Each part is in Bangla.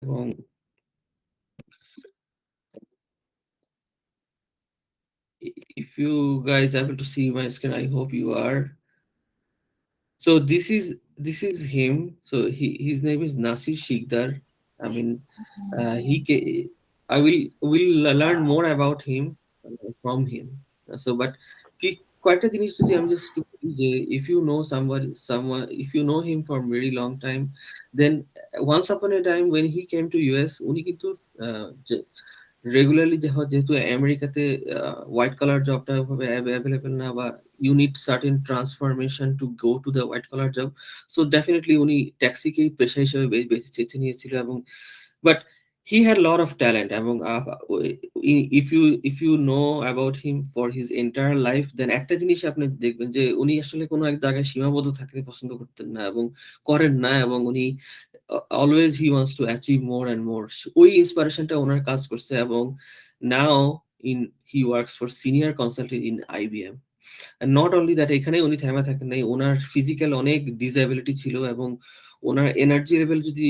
এবং if you guys are able to see my screen, I hope you are. So this is him. So his name is Nasir Shikdar. I mean, I will learn more about him from him. But কি কয়েকটা জিনিস যদি আমি জাস্ট একটু বলি যে if you know someone if you know him for a very long time, then once upon a time when he came to US, উনি কিন্তু রেগুলারলি যেহেতু আমেরিকাতে হোয়াইট কালার জবটা ওভাবে অ্যাভেলেবেল না, বা you need certain transformation to go to the white colour job, so definitely উনি ট্যাক্সিকেই পেশা হিসেবে বেছে নিয়েছিল। এবং but he had a lot of talent, এবং if you know about him for his entire life, then একটা জিনিস আপনি দেখবেন যে উনি আসলে কোনো এক জায়গায় সীমাবদ্ধ থাকতে পছন্দ করতেন না এবং করেন না, এবং উনি always he wants to achieve more and more. ওই ইন্সপিরেশনটা ওনার কাজ করছে, এবং now he works for senior consultant in IBM. Not only that, এখানে উনি থেমে থাকেন নাই, ওনার ফিজিক্যাল অনেক ডিসএবিলিটি ছিল, এবং ওনার এনার্জি লেভেল যদি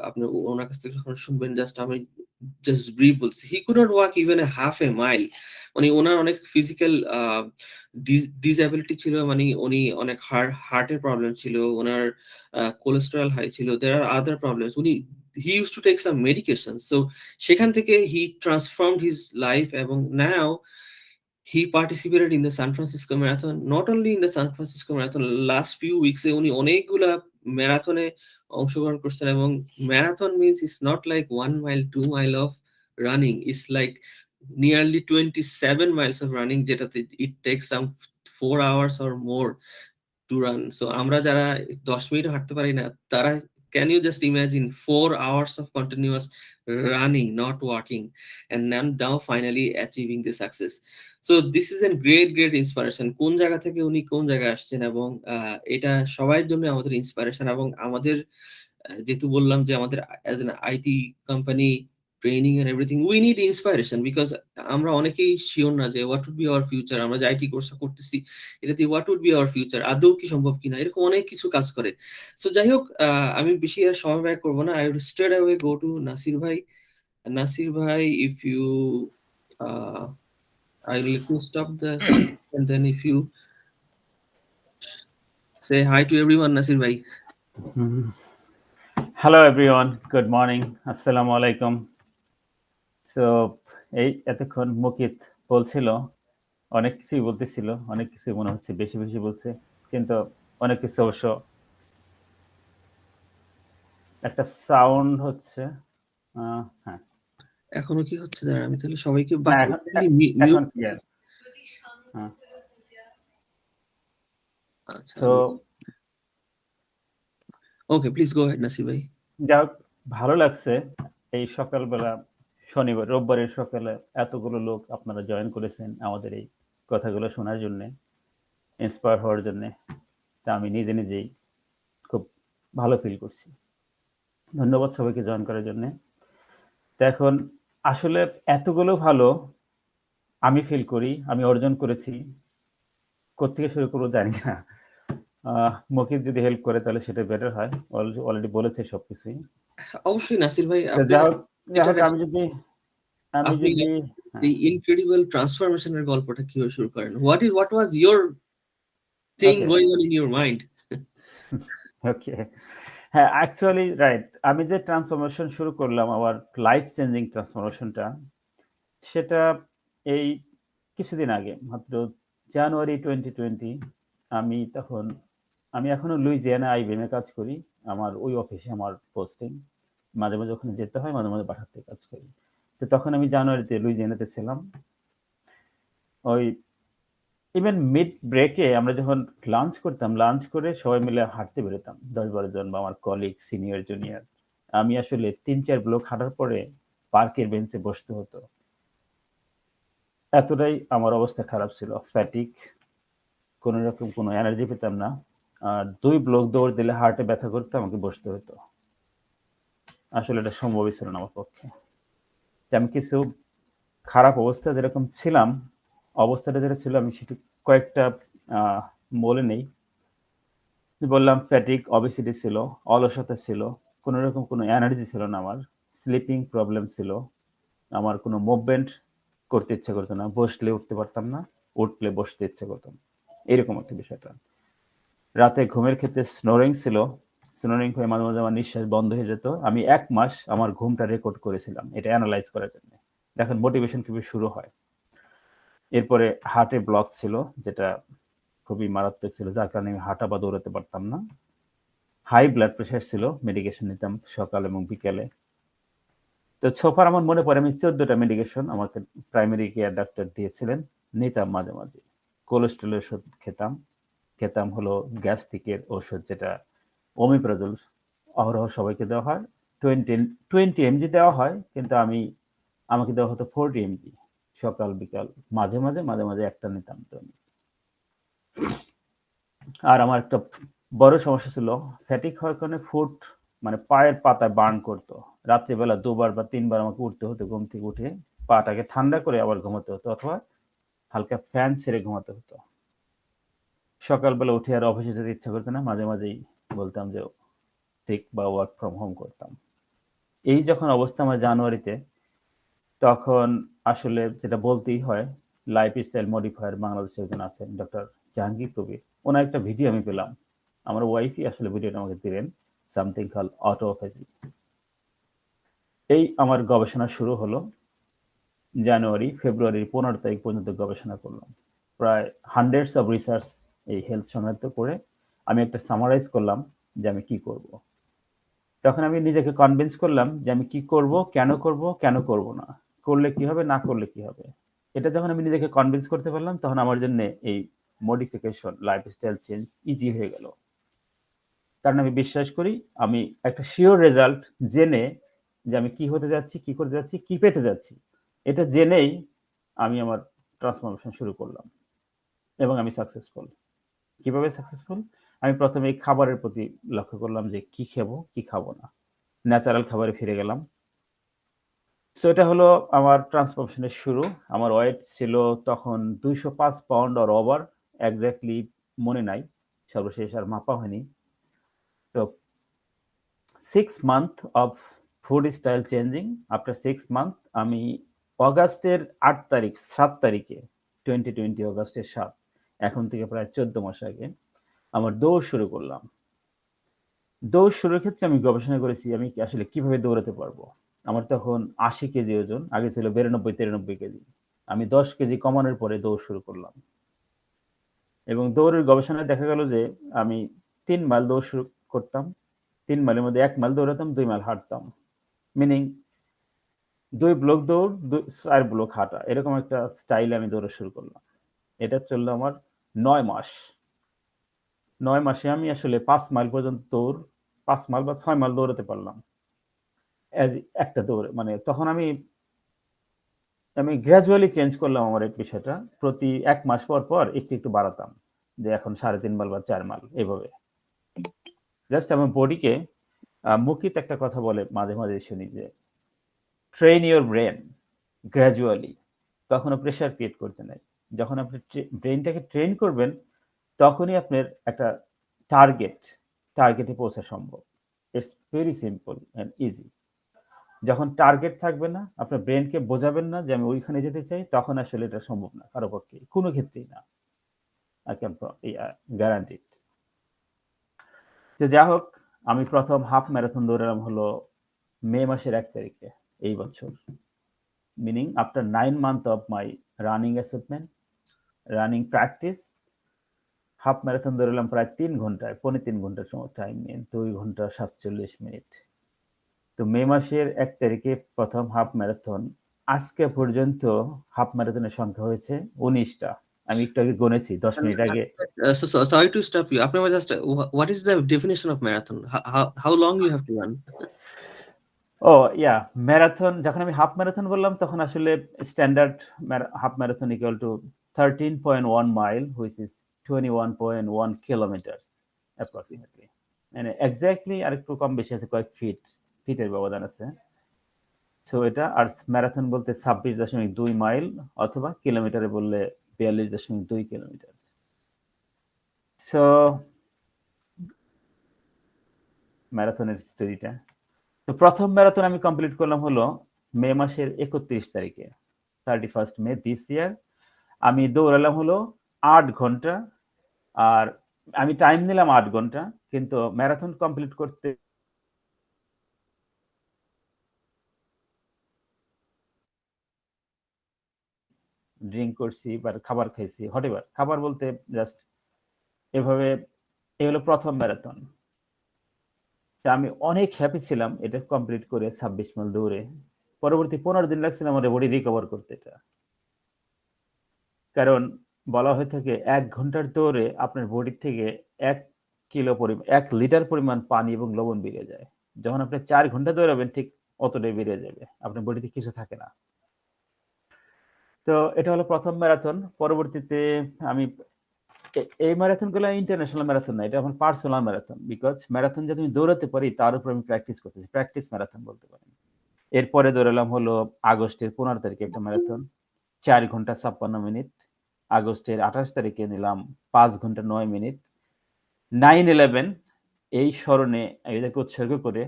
আপনি ওনার কাছ থেকে যখন শুনবেন, জাস্ট আমি জাস্ট ব্রিফ বলছি, he could not walk even half A mile. মানে ওনার অনেক ফিজিক্যাল ডিসএবিলিটি ছিল, মানে উনি অনেক হার্টের প্রবলেম ছিল, ওনার কোলেস্টেরল হাই ছিল, দেয়ার আর আদার প্রবলেমস। উনি he use to take some medication. So সেখান থেকে হি ট্রান্সফর্মড হিজ লাইফ, এবং নাও he participated in the San Francisco Marathon. Not only in the San Francisco Marathon, last few weeks উনি অনেকগুলা ম্যারাথনে অংশগ্রহণ করছেন, এবং marathon means it's not like 1 mile 2 mile of running, it's like nearly 27 miles of running, যেটাতে it takes some 4 hours or more to run. So আমরা যারা 10 মিনিট হাঁটতে পারি না, তারা, can you just imagine 4 hours of continuous running, not walking, and now finally achieving the success. So this is a great inspiration. কোন জায়গা থেকে উনি কোন জায়গায় আসছেন, এবং এটা সবার জন্য আমাদের ইন্সপিরেশন। এবং আমাদের যেহেতু বললাম যে আমাদের as an IT company training and everything, we need inspiration, because আমরা অনেকেই শিওর না যে what would be our future. আমরা যে আইটি কোর্স করতেছি, এটা দিয়ে what would be our future, আদৌ কি সম্ভব কিনা, এরকম অনেক কিছু কাজ করে। সো যাই হোক, আমি বেশি আর সময় ব্যয় করবো না, I will straight away go to Nasir bhai. Nasir bhai, if you I will let me stop this, and then if you say hi to everyone, Nasir bhai. Hello everyone, good morning, assalamu alaikum. So এই এতক্ষণ মুকিত বলছিল, অনেক কিছুই বলতেছিল, অনেক কিছু মনে হচ্ছে বেশি বেশি বলছে, কিন্তু অনেক কিছু অবশ্য একটা সাউন্ড হচ্ছে। হ্যাঁ, এখনো কি হচ্ছে দাঁড়া, আমি তাহলে সবাইকে এখন ক্লিয়ার। হ্যাঁ, so okay, please go head Nasir ভাই। যাক, ভালো লাগছে এই সকালবেলা, শনিবার রোববারের সকালে এতগুলো লোক আপনারা জয়েন করেছেন আমাদের এই কথাগুলো শোনার জন্য, ইন্সপায়ার হওয়ার জন্য। তা আমি নিজেই খুব ভালো ফিল করছি। ধন্যবাদ সবাইকে জয়েন করার জন্য। তো এখন আসলে এতগুলো ভালো আমি ফিল করি, আমি অর্জন করেছি, কোত্থেকে শুরু করবো জানি না। মুকিত যদি হেল্প করে তাহলে সেটা বেটার হয়, অলরেডি বলেছে সবকিছুই। অবশ্যই নাসির ভাই, আমি যদি এই ইনক্রেডিবল ট্রান্সফরমেশনের গল্পটা কিভাবে শুরু করেন, what was your thing going on in your mind? ওকে, হ্যাঁ, অ্যাকচুয়ালি রাইট, আমি যে ট্রান্সফরমেশন শুরু করলাম, আমার লাইফ চেঞ্জিং ট্রান্সফরমেশনটা, সেটা এই কিছুদিন আগে, মাত্র জানুয়ারি 2020। আমি এখনো লুইজিয়ানা আইবিএম এ কাজ করি, আমার ওই অফিসে আমার পোস্টিং, মাঝে মাঝে ওখানে যেতে হয়, মাঝে মাঝে বাসার থেকে কাজ করি। তো তখন আমি জানুয়ারিতে লুইজিয়ানাতে ছিলাম। ওই ইভেন মিড ব্রেকে আমরা যখন লাঞ্চ করতাম, লাঞ্চ করে সবাই মিলে হাঁটতে বেরোতাম, 10-12 জন বা আমার কলিগ, সিনিয়র, জুনিয়র। আমি আসলে 3-4 ব্লক হাঁটার পরে পার্কের বেঞ্চে বসতে হতো, এতটাই আমার অবস্থা খারাপ ছিল, ফ্যাটিক, কোনো রকম কোনো এনার্জি পেতাম না। আর 2 ব্লক দৌড় দিলে হার্টে ব্যথা করতে আমাকে বসতে হতো। আসলে এটা সম্ভবই ছিল না আমার পক্ষে। আমি কিছু খারাপ অবস্থা যেরকম ছিলাম, অবস্থাটা যেটা ছিল, আমি সেটা কয়েকটা বলে নেই। বললাম ফ্যাটিক, অবেসিটি ছিল, অলসতা ছিল, কোনো রকম কোনো এনার্জি ছিল না আমার, স্লিপিং প্রবলেম ছিল, আমার কোনো মুভমেন্ট করতে ইচ্ছা করতো না, বসলে উঠতে পারতাম না, উঠলে বসতে ইচ্ছা করতো না, এরকম একটা বিষয়টা। রাতে ঘুমের ক্ষেত্রে স্নোরিং ছিল, স্নোরিং হয়ে মাঝে মাঝে আমার নিঃশ্বাস বন্ধ হয়ে যেত। আমি 1 মাস আমার ঘুমটা রেকর্ড করেছিলাম এটা অ্যানালাইজ করার জন্য। দেখেন মোটিভেশন কিভাবে শুরু হয়। এরপরে হার্টে ব্লক ছিল, যেটা খুবই মারাত্মক ছিল, যার কারণে আমি হাঁটা বা দৌড়াতে পারতাম না। হাই ব্লাড প্রেশার ছিল, মেডিকেশন নিতাম সকাল এবং বিকেলে। তো সোফার আমার মনে পড়ে আমি 14টা মেডিকেশন আমাকে প্রাইমারি কেয়ার ডাক্তার দিয়েছিলেন, নিতাম মাঝে মাঝে। কোলেস্ট্রলের ওষুধ খেতাম হলো গ্যাস্ট্রিকের ওষুধ, যেটা ওমিপ্রাজল অহরহ সবাইকে দেওয়া হয়। 20 এমজি দেওয়া হয়, কিন্তু আমাকে দেওয়া হতো 40 এমজি সকাল বিকাল। মাঝে মাঝে একটা নিতাম। তো আর আমার একটা বড় সমস্যা ছিল, ফ্যাটিক হওয়ার কারণে ফুট মানে পায়ের পাতায় বার্ন করতো। রাত্রিবেলা 2বার বা 3বার আমাকে উঠতে হতো, ঘুম থেকে উঠে পাটাকে ঠান্ডা করে আবার ঘুমাতে হতো, অথবা হালকা ফ্যান ছেড়ে ঘুমাতে হতো। সকালবেলা উঠে আর অফিসে যেতে ইচ্ছা করতো না, মাঝে মাঝেই বলতাম যে সিক বা ওয়ার্ক ফ্রম হোম করতাম। এই যখন অবস্থা আমার জানুয়ারিতে, তখন আসলে যেটা বলতেই হয়, লাইফস্টাইল মডিফায়ার বাংলাদেশে একজন আছেন ডক্টর জাহাঙ্গীর কবির, ওনার একটা ভিডিও আমি পেলাম। আমার ওয়াইফই আসলে ভিডিওটা আমাকে দিলেন, সামথিং কল অটোফেজি। এই আমার গবেষণা শুরু হলো ফেব্রুয়ারির 15 তারিখ পর্যন্ত গবেষণা করলাম। প্রায় হান্ড্রেডস অফ রিসার্চ এই হেলথ সংক্রান্ত করে আমি একটা সামারাইজ করলাম যে আমি কি করব। তখন আমি নিজেকে কনভিন্স করলাম যে আমি কি করব, কেন করব না, করলে কি হবে, না করলে কি হবে। এটা যখন আমি নিজেকে কনভিন্স করতে পারলাম, তখন আমার জন্য এই মডিফিকেশন, লাইফস্টাইল চেঞ্জ ইজি হয়ে গেল। কারণ আমি বিশ্বাস করি আমি একটা শিওর রেজাল্ট জেনে, যে আমি কি হতে যাচ্ছি, কি করতে যাচ্ছি, কি পেতে যাচ্ছি, এটা জেনেই আমি আমার ট্রান্সফরমেশন শুরু করলাম এবং আমি সাকসেসফুল। কিভাবে সাকসেসফুল? আমি প্রথমে এই খাবারের প্রতি লক্ষ্য করলাম যে কি খাবো, কি খাবো না, ন্যাচারাল খাবারে ফিরে গেলাম। সো এটা হলো আমার ট্রান্সফরমেশনের শুরু। আমার ওয়েট ছিল তখন 205 পাউন্ড অর ওভার, এক্স্যাক্টলি মনে নাই, সর্বশেষ আর মাপা হয়নি। তো 6 month of food style changing, after 6 month আমি অগাস্টের 7 তারিখে 2020 অগাস্টের 7, এখন থেকে প্রায় 14 মাস আগে আমার দৌড় শুরু করলাম। দৌড় শুরুর ক্ষেত্রে আমি গবেষণা করেছি আমি আসলে কিভাবে দৌড়াতে পারবো। আমার তখন 80 কেজি ওজন, আগে ছিল 92-93 কেজি। আমি 10 কেজি কমানোর পরে দৌড় শুরু করলাম এবং দৌড়ের গবেষণায় দেখা গেল যে আমি 3 মাইল দৌড় শুরু করতাম, 3 মাইলের মধ্যে 1 মাইল দৌড়াতাম, 2 মাইল হাঁটতাম, মিনিং 2 ব্লক দৌড়, 4 ব্লক হাঁটা, এরকম একটা স্টাইলে আমি দৌড়া শুরু করলাম। এটা চললো আমার 9 মাস। 9 মাসে আমি আসলে 5 মাইল পর্যন্ত 5 মাইল বা 6 মাইল দৌড়াতে পারলাম একটা দৌড়ে। মানে তখন আমি গ্র্যাজুয়ালি চেঞ্জ করলাম আমার এই বিষয়টা। প্রতি 1 মাস পর পর একটু বাড়াতাম, যে এখন 3.5 মাইল বা 4 মাইল এভাবে। জাস্ট আমার বডিকে, মুকিত একটা কথা বলে মাঝে মাঝে শুনি যে ট্রেন ইউর ব্রেন গ্র্যাজুয়ালি, কখনো প্রেশার ক্রিয়েট করতে নাই। যখন আপনি ব্রেনটাকে ট্রেন করবেন, তখনই আপনার একটা টার্গেটে পৌঁছা সম্ভব। It's very simple and easy. যখন টার্গেট থাকবে না, আপনার ব্রেনকে বোঝাবেন না যে আমি ওইখানে যেতে চাই, তখন আসলে এটা সম্ভব না কারো পক্ষে, কোনো ক্ষেত্রেই না। I can guarantee. তো যা হোক, আমি প্রথম হাফ ম্যারাথন দৌড়ালাম হলো মে মাসের 1 তারিখে এই বছর, meaning after 9 month of my running assessment, running practice. Half marathon দৌড়ালাম প্রায় 3 ঘন্টায়, 3.25 ঘন্টার সময় টাইম নিয়ে, 2 ঘন্টা 47 মিনিট। তো মে মাসের 1 তারিখে প্রথম হাফ ম্যারাথন। আজকে পর্যন্ত হাফ ম্যারাথনের সংখ্যা হয়েছে 19টা। আমি একটু আগে গুনেছি 10 মিনিট আগে। Sorry to stop you. আপনি আমার just what is the definition of marathon? How long you have to run? Oh yeah, marathon যখন আমি হাফ ম্যারাথন বললাম, তখন আসলে standard half marathon equal to 13.1 mile, which is 21.1 kilometre approximately. মানে এক্স্যাক্টলি আরেকটু কম বেশি আছে, কয়েক ফিটের ব্যবধান আছে। সো এটা আর ম্যারাথন বলতে 26.2 মাইল, অথবা কিলোমিটারে বললে 42.2 কিলোমিটার। সো ম্যারাথনের স্টোরিটা। তো প্রথম ম্যারাথন আমি কমপ্লিট করলাম হলো মে মাসের 31 তারিখে, 31st মে দিস ইয়ার। আমি দৌড়ালাম হলো 8 ঘন্টা, আর আমি টাইম নিলাম 8 ঘন্টা, কিন্তু ম্যারাথন কমপ্লিট করতে ড্রিঙ্ক করছি বা খাবার খাইছি, হোয়াটএভার, খাবার বলতে জাস্ট এভাবে। এই হলো প্রথম ম্যারাথন। আমি অনেক হ্যাপি ছিলাম এটা কমপ্লিট করে 26 মাইল দৌড়ে। পরবর্তী 15 দিন লাগছিল আমার বডি রিকভার করতে এটা, কারণ বলা হয়ে থাকে 1 ঘন্টার দৌড়ে আপনার বডি থেকে 1 লিটার পরিমাণ পানি এবং লবণ বেরিয়ে যায়। যখন আপনি 4 ঘন্টা দৌড়াবেন ঠিক অতটাই বেরিয়ে যাবে, আপনার বডিতে কিছু থাকে না। তো এটা হলো প্রথম ম্যারাথন। পরবর্তীতে আমি এই ম্যারাথনগুলো ইন্টারন্যাশনাল ম্যারাথন না, এটা আমার পার্সোনাল ম্যারাথন, বিকজ ম্যারাথন যদি আমি দৌড়াতে পারি তার উপর আমি প্র্যাকটিস করতেছি, প্র্যাকটিস ম্যারাথন বলতে পারেন। এরপরে দৌড়ালাম হলো আগস্টের 15 তারিখে একটা ম্যারাথন, 4 ঘন্টা 56 মিনিট। আগস্টের 28 তারিখে নিলাম 5 ঘন্টা 9 মিনিট। 9/11 এই স্মরণে এটাকে উৎসর্গ করে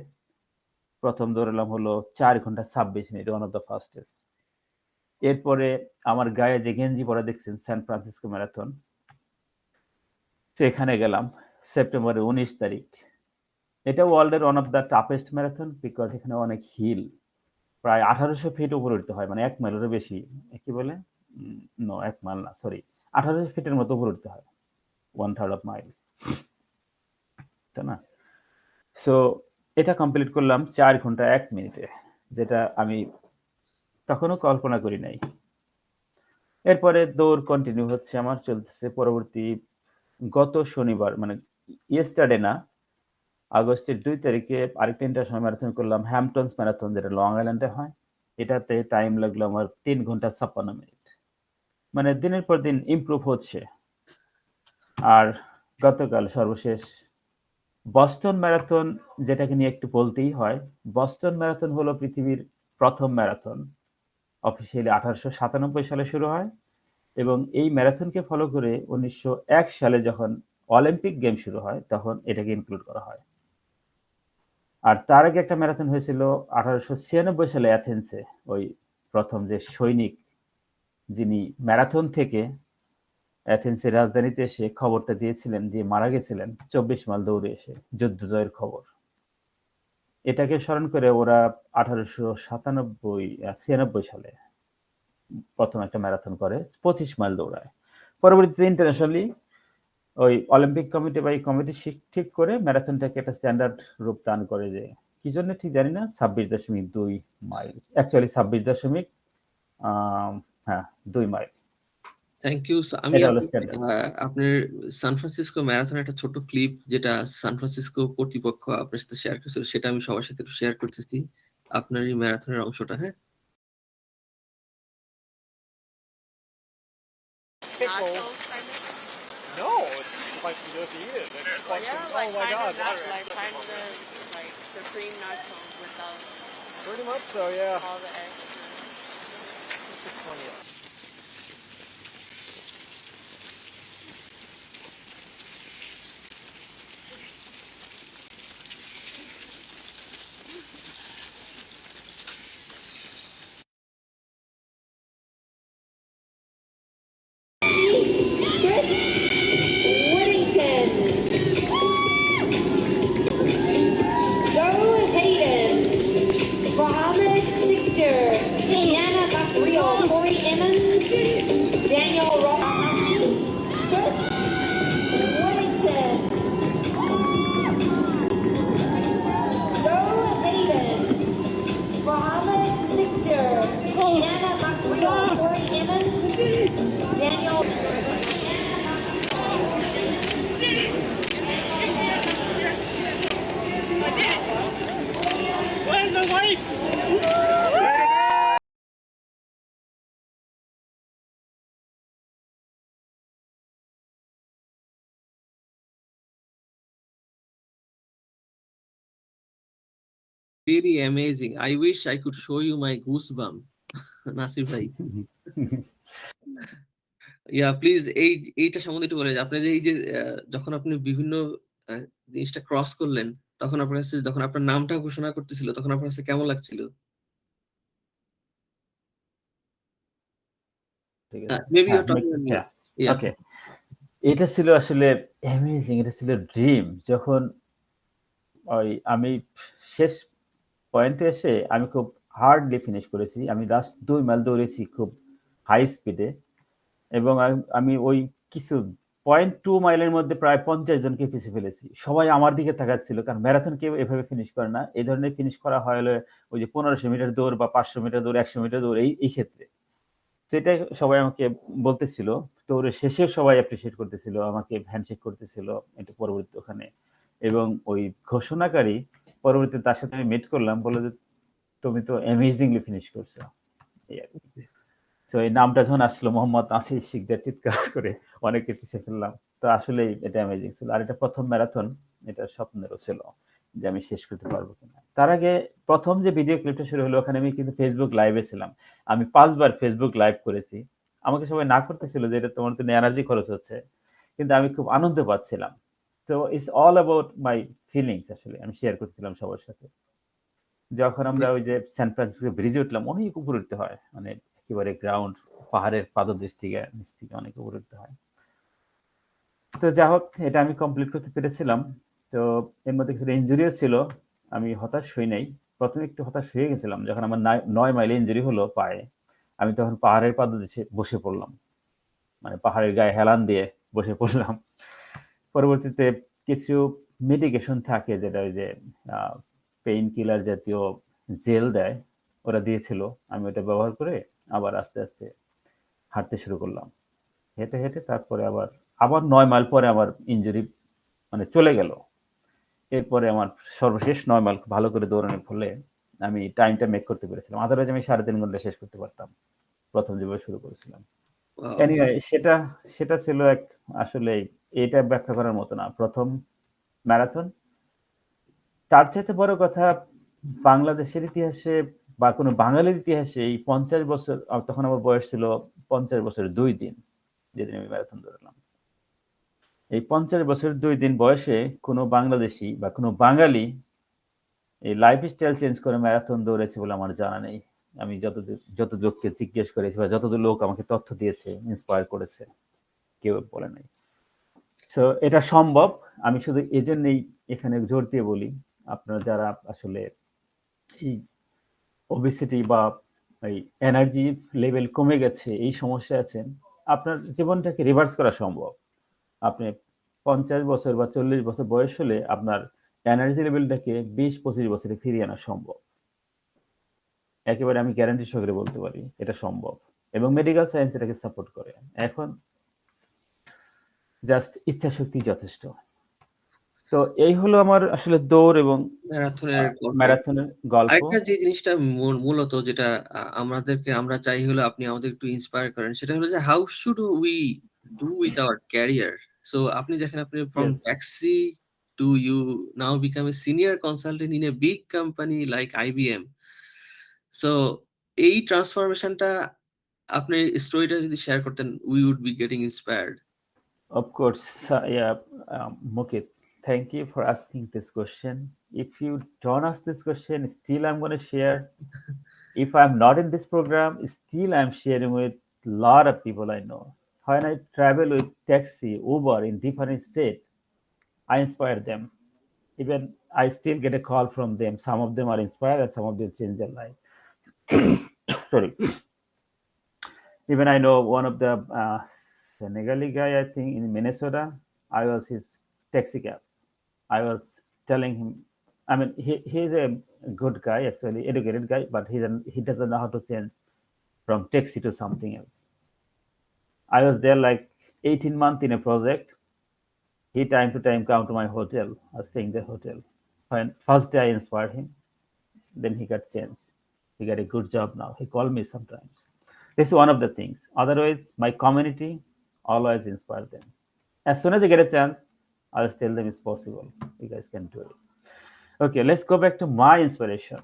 প্রথম দৌড়ালাম হলো 4 ঘন্টা 26 minute, one of the fastest. এরপরে আমার গায়ে যে গেঞ্জি পরা দেখছেন, সান ফ্রান্সিসকো ম্যারাথন, সেখানে গেলাম সেপ্টেম্বরের 19 তারিখ। এটা ওয়ার্ল্ডের one of the toughest marathon, because এখানে অনেক হিল, প্রায় 1800 ফিট উপরে উঠতে হয়, মানে 1 মাইলেরও বেশি। কি বলে, 1 মাইল না, সরি, 1800 ফিটের মতো উপরে উঠতে হয়, 1/3 অফ মাইল, তাই না? সো এটা কমপ্লিট করলাম 4 ঘন্টা 1 মিনিটে, যেটা আমি তখনও কল্পনা করি নাই। এরপরে দৌড় কন্টিনিউ হচ্ছে আমার, চলতেছে। পরবর্তী গত শনিবার, মানে ইয়েস্টারডে না, আগস্টের 2 তারিখে আরেকটা ইন্টারন্যাশনাল ম্যারাথন করলাম, হ্যাম্পটনস ম্যারাথন, যেটা লং আইল্যান্ডে হয়। এটাতে টাইম লাগলো আমার 3 ঘন্টা 56 মিনিট। মানে দিনের পর দিন ইমপ্রুভ হচ্ছে। আর গতকাল সর্বশেষ বস্টন ম্যারাথন, যেটাকে নিয়ে একটু বলতেই হয়। বস্টন ম্যারাথন হলো পৃথিবীর প্রথম ম্যারাথন, অফিসিয়ালি 1897 সালে শুরু হয়, এবং এই ম্যারাথনকে ফলো করে 1901 সালে যখন অলিম্পিক গেম শুরু হয় তখন এটাকে ইনক্লুড করা হয়। আর তার আগে একটা ম্যারাথন হয়েছিল 1896 সালে অ্যাথেন্সে, ওই প্রথম যে সৈনিক যিনি ম্যারাথন থেকে অ্যাথেন্সের রাজধানীতে এসে খবরটা দিয়েছিলেন যে মারা গেছিলেন 24 মাইল দৌড়ে এসে, যুদ্ধ জয়ের খবর। এটাকে স্মরণ করে ওরা 1896 সালে প্রথম একটা ম্যারাথন করে, 25 মাইল দৌড়ায়। পরবর্তীতে ইন্টারন্যাশনালি ওই অলিম্পিক কমিটি বা এই কমিটি ঠিক করে ম্যারাথনটাকে একটা স্ট্যান্ডার্ড রূপ দান করে, যে কি জন্য ঠিক জানি না, 26.2 মাইল, অ্যাকচুয়ালি 26 হ্যাঁ 2 মাইল। Thank you. আমি এটা হলো স্ট্যান্ডার্ড। আপনার সান ফ্রান্সিসকো ম্যারাথনের একটা ছোট ক্লিপ, যেটা সান ফ্রান্সিসকো কর্তৃপক্ষ আপনার সাথে শেয়ার করেছিল, সেটা আমি সবার সাথে একটু শেয়ার করতেছি, আপনার এই ম্যারাথনের অংশটা। হ্যাঁ, Nachos, kind of? No, it's like you just eat it. It's like, Yeah, oh like my kind god. of not like kind of like supreme nachos without Pretty much so, yeah. all the extra. This is funny. Where's the weight? really amazing. I wish I could show you my goosebump. Nasir ভাই, ইয়া প্লিজ এইটা সম্বন্ধে একটু বলে, আপনি যে এই যে যখন আপনি বিভিন্ন জিনিসটা ক্রস করলেন তখন আপনার কাছে যখন আপনার নামটা ঘোষণা করতেছিল তখন আপনার কাছে কেমন লাগছিল? ঠিক আছে। মেবি ইউ হ্যাঁ, আর টকিং অন মি। হ্যাঁ, ইয়া। ওকে। এটা ছিল আসলে অ্যামেজিং, এটা ছিল ড্রিম। যখন আমি শেষ পয়েন্টে এসে আমি খুব হার্ডলি ফিনিশ করেছি। আমি লাস্ট ২ মাইল দৌড়েছি খুব হাই স্পিডে এবং আমি ওই কিছু 0.2 মাইলের মধ্যে প্রায় 50 জনকে পিছিয়ে ফেলেছি। সবাই আমার দিকে তাকাচ্ছিল। কারণ ম্যারাথন কেউ এভাবে ফিনিশ করে না। এই ধরনের ফিনিশ করা হয় হলে ওই যে ১৫০০ মিটার দৌড় বা ৫০০ মিটার দৌড়, ১০০ মিটার দৌড় এই ক্ষেত্রে। সেটাই সবাই আমাকে বলতেছিল। দৌড়ের শেষে সবাই অ্যাপ্রিশিয়েট করতেছিল। আমাকে হ্যান্ডশেক করতেছিল এটা পরবর্তীতে ওখানে। এবং ওই ঘোষণাকারী পরবর্তীতে তার সাথে আমি মিট করলাম। বলল যে, "তুমি তো অ্যামেজিংলি ফিনিশ করছো।" এই আরকি। তো এই নামটা যখন আসলো মোহাম্মদ নাসির শিকদার চিৎকার করে অনেকে পিছিয়ে ফেললাম। তো আসলেই এটা অ্যামেজিং ছিল। আর এটা ১ম ম্যারাথন। এটা স্বপ্নেরও ছিল যে আমি শেষ করতে পারবো কিনা। তার আগে ১ম যে ভিডিও ক্লিপটা শুরু হলো ওখানে আমি কিন্তু Facebook লাইভে ছিলাম। আমি ৫ বার Facebook লাইভ করেছি। আমাকে সবাই না করতেছিল যে এটা তোমার জন্য এনার্জি খরচ হচ্ছে। কিন্তু আমি খুব আনন্দ পাচ্ছিলাম। তো it's all about my feelings আসলে আমি শেয়ার করছিলাম সবার সাথে। যখন আমরা ওই যে সান ফ্রান্সিসকো ব্রিজে উঠলাম অনেক উপরে উঠতে হয়। মানে একেবারে গ্রাউন্ড পাহাড়ের পাদদেশ থেকে নিচ থেকে অনেক উপরে উঠতে হয়। তো যা হোক এটা আমি কমপ্লিট করতে পেরেছিলাম। তো এর মধ্যে কিছুটা ইনজুরিও ছিল। আমি হতাশ হই নাই। ১ম এ একটু হতাশ হয়ে গেছিলাম যখন আমার ৯ মাইলে ইনজুরি হলো পায়ে। আমি তখন পাহাড়ের পাদদেশে বসে পড়লাম। মানে পাহাড়ের গায়ে হেলান দিয়ে বসে পড়লাম। পরবর্তীতে কিছু মেডিকেশন থাকে যেটা ওই যে আ পেইন কিলার জাতীয় জেল দেয়। ওরা দিয়েছিল। আমি ওটা ব্যবহার করে আবার আস্তে, আস্তে হাঁটতে শুরু করলাম। হেঁটে, হেঁটে তারপরে আবার ৯ মাইল পরে আমার ইনজুরি মানে চলে গেল। এরপরে আমার সর্বশেষ ৯ মাইল ভালো করে দৌড়ানোর ফলে আমি টাইমটা মেক করতে পেরেছিলাম। আদারওয়াইজ আমি ৩.৫ ঘন্টায় শেষ করতে পারতাম। ১ম যেভাবে শুরু করেছিলাম। ওয়াও! এনিওয়ে সেটা ছিল এক আসলেই এটা ব্যাখ্যা করার মতো না। ১ম ম্যারাথন। তার চাইতে বড় কথা বাংলাদেশের ইতিহাসে বা কোনো বাঙালির ইতিহাসে এই ৫০ বছর তখন আমার বয়স ছিল ৫০ বছর ২ দিন। যেদিন আমি ম্যারাথন দৌড়ালাম। এই ৫০ বছর ২ দিন বয়সে কোনো বাংলাদেশী বা কোনো বাঙালি এই লাইফস্টাইল চেঞ্জ করে ম্যারাথন দৌড়েছে বলে আমার জানা নেই। আমি যত লোককে জিজ্ঞেস করেছি বা যতদূর লোক আমাকে তথ্য দিয়েছে, ইন্সপায়ার করেছে, কেউ বলে নাই। সো এটা সম্ভব। আমি শুধু এজন্যই এখানে জোর দিয়ে বলি, আপনারা যারা আসলে এই ওবেসিটি বা এই এনার্জি লেভেল কমে গেছে, এই সমস্যায় আছেন, আপনার জীবনটাকে রিভার্স করা সম্ভব। আপনি ৫০ বছর বা ৪০ বছর বয়স হলে আপনার এনার্জি লেভেলটাকে ২০-২৫ বছরে ফিরিয়ে আনা সম্ভব। একেবারে আমি গ্যারান্টি সহকারে বলতে পারি এটা সম্ভব। এবং মেডিকেল সায়েন্স এটাকে সাপোর্ট করে। এখন জাস্ট ইচ্ছাশক্তি যথেষ্ট। তো এই হলো আমার আসলে দৌড় এবং ম্যারাথনের গল্প। ম্যারাথনের গল্প। আরেকটা যে জিনিসটা মূলত যেটা আমরা চাই হলো আপনি আমাদের একটু ইন্সপায়ার করেন সেটা হলো যে how should we do with our career? So আপনি দেখেন আপনি from yes, taxi to you now become a senior consultant in a big company like IBM. So এই ট্রান্সফরমেশনটা আপনি স্টোরিটা যদি শেয়ার করতেন we would be getting inspired. of course. Yeah, Mokit, thank you for asking this question. If you don't ask this question, still I'm going to share. If I'm not in this program, still I'm sharing with a lot of people I know. When I travel with taxi, Uber in different states, I inspire them. Even I still get a call from them. Some of them are inspired and some of them change their life. Sorry. Even I know one of the Senegali guy, I think in Minnesota, I was his taxi cab. I was telling him, I mean, he's a good guy, actually, educated guy, but he doesn't know how to change from taxi to something else. I was there like 18 months in a project. He time to time come to my hotel. I was staying in the hotel. When first day I inspired him, then he got changed. He got a good job now. He called me sometimes. This is one of the things. Otherwise, my community always inspire them. As soon as I get a chance, I'll tell them it's possible. You guys can do it. Okay, let's go back to my inspiration.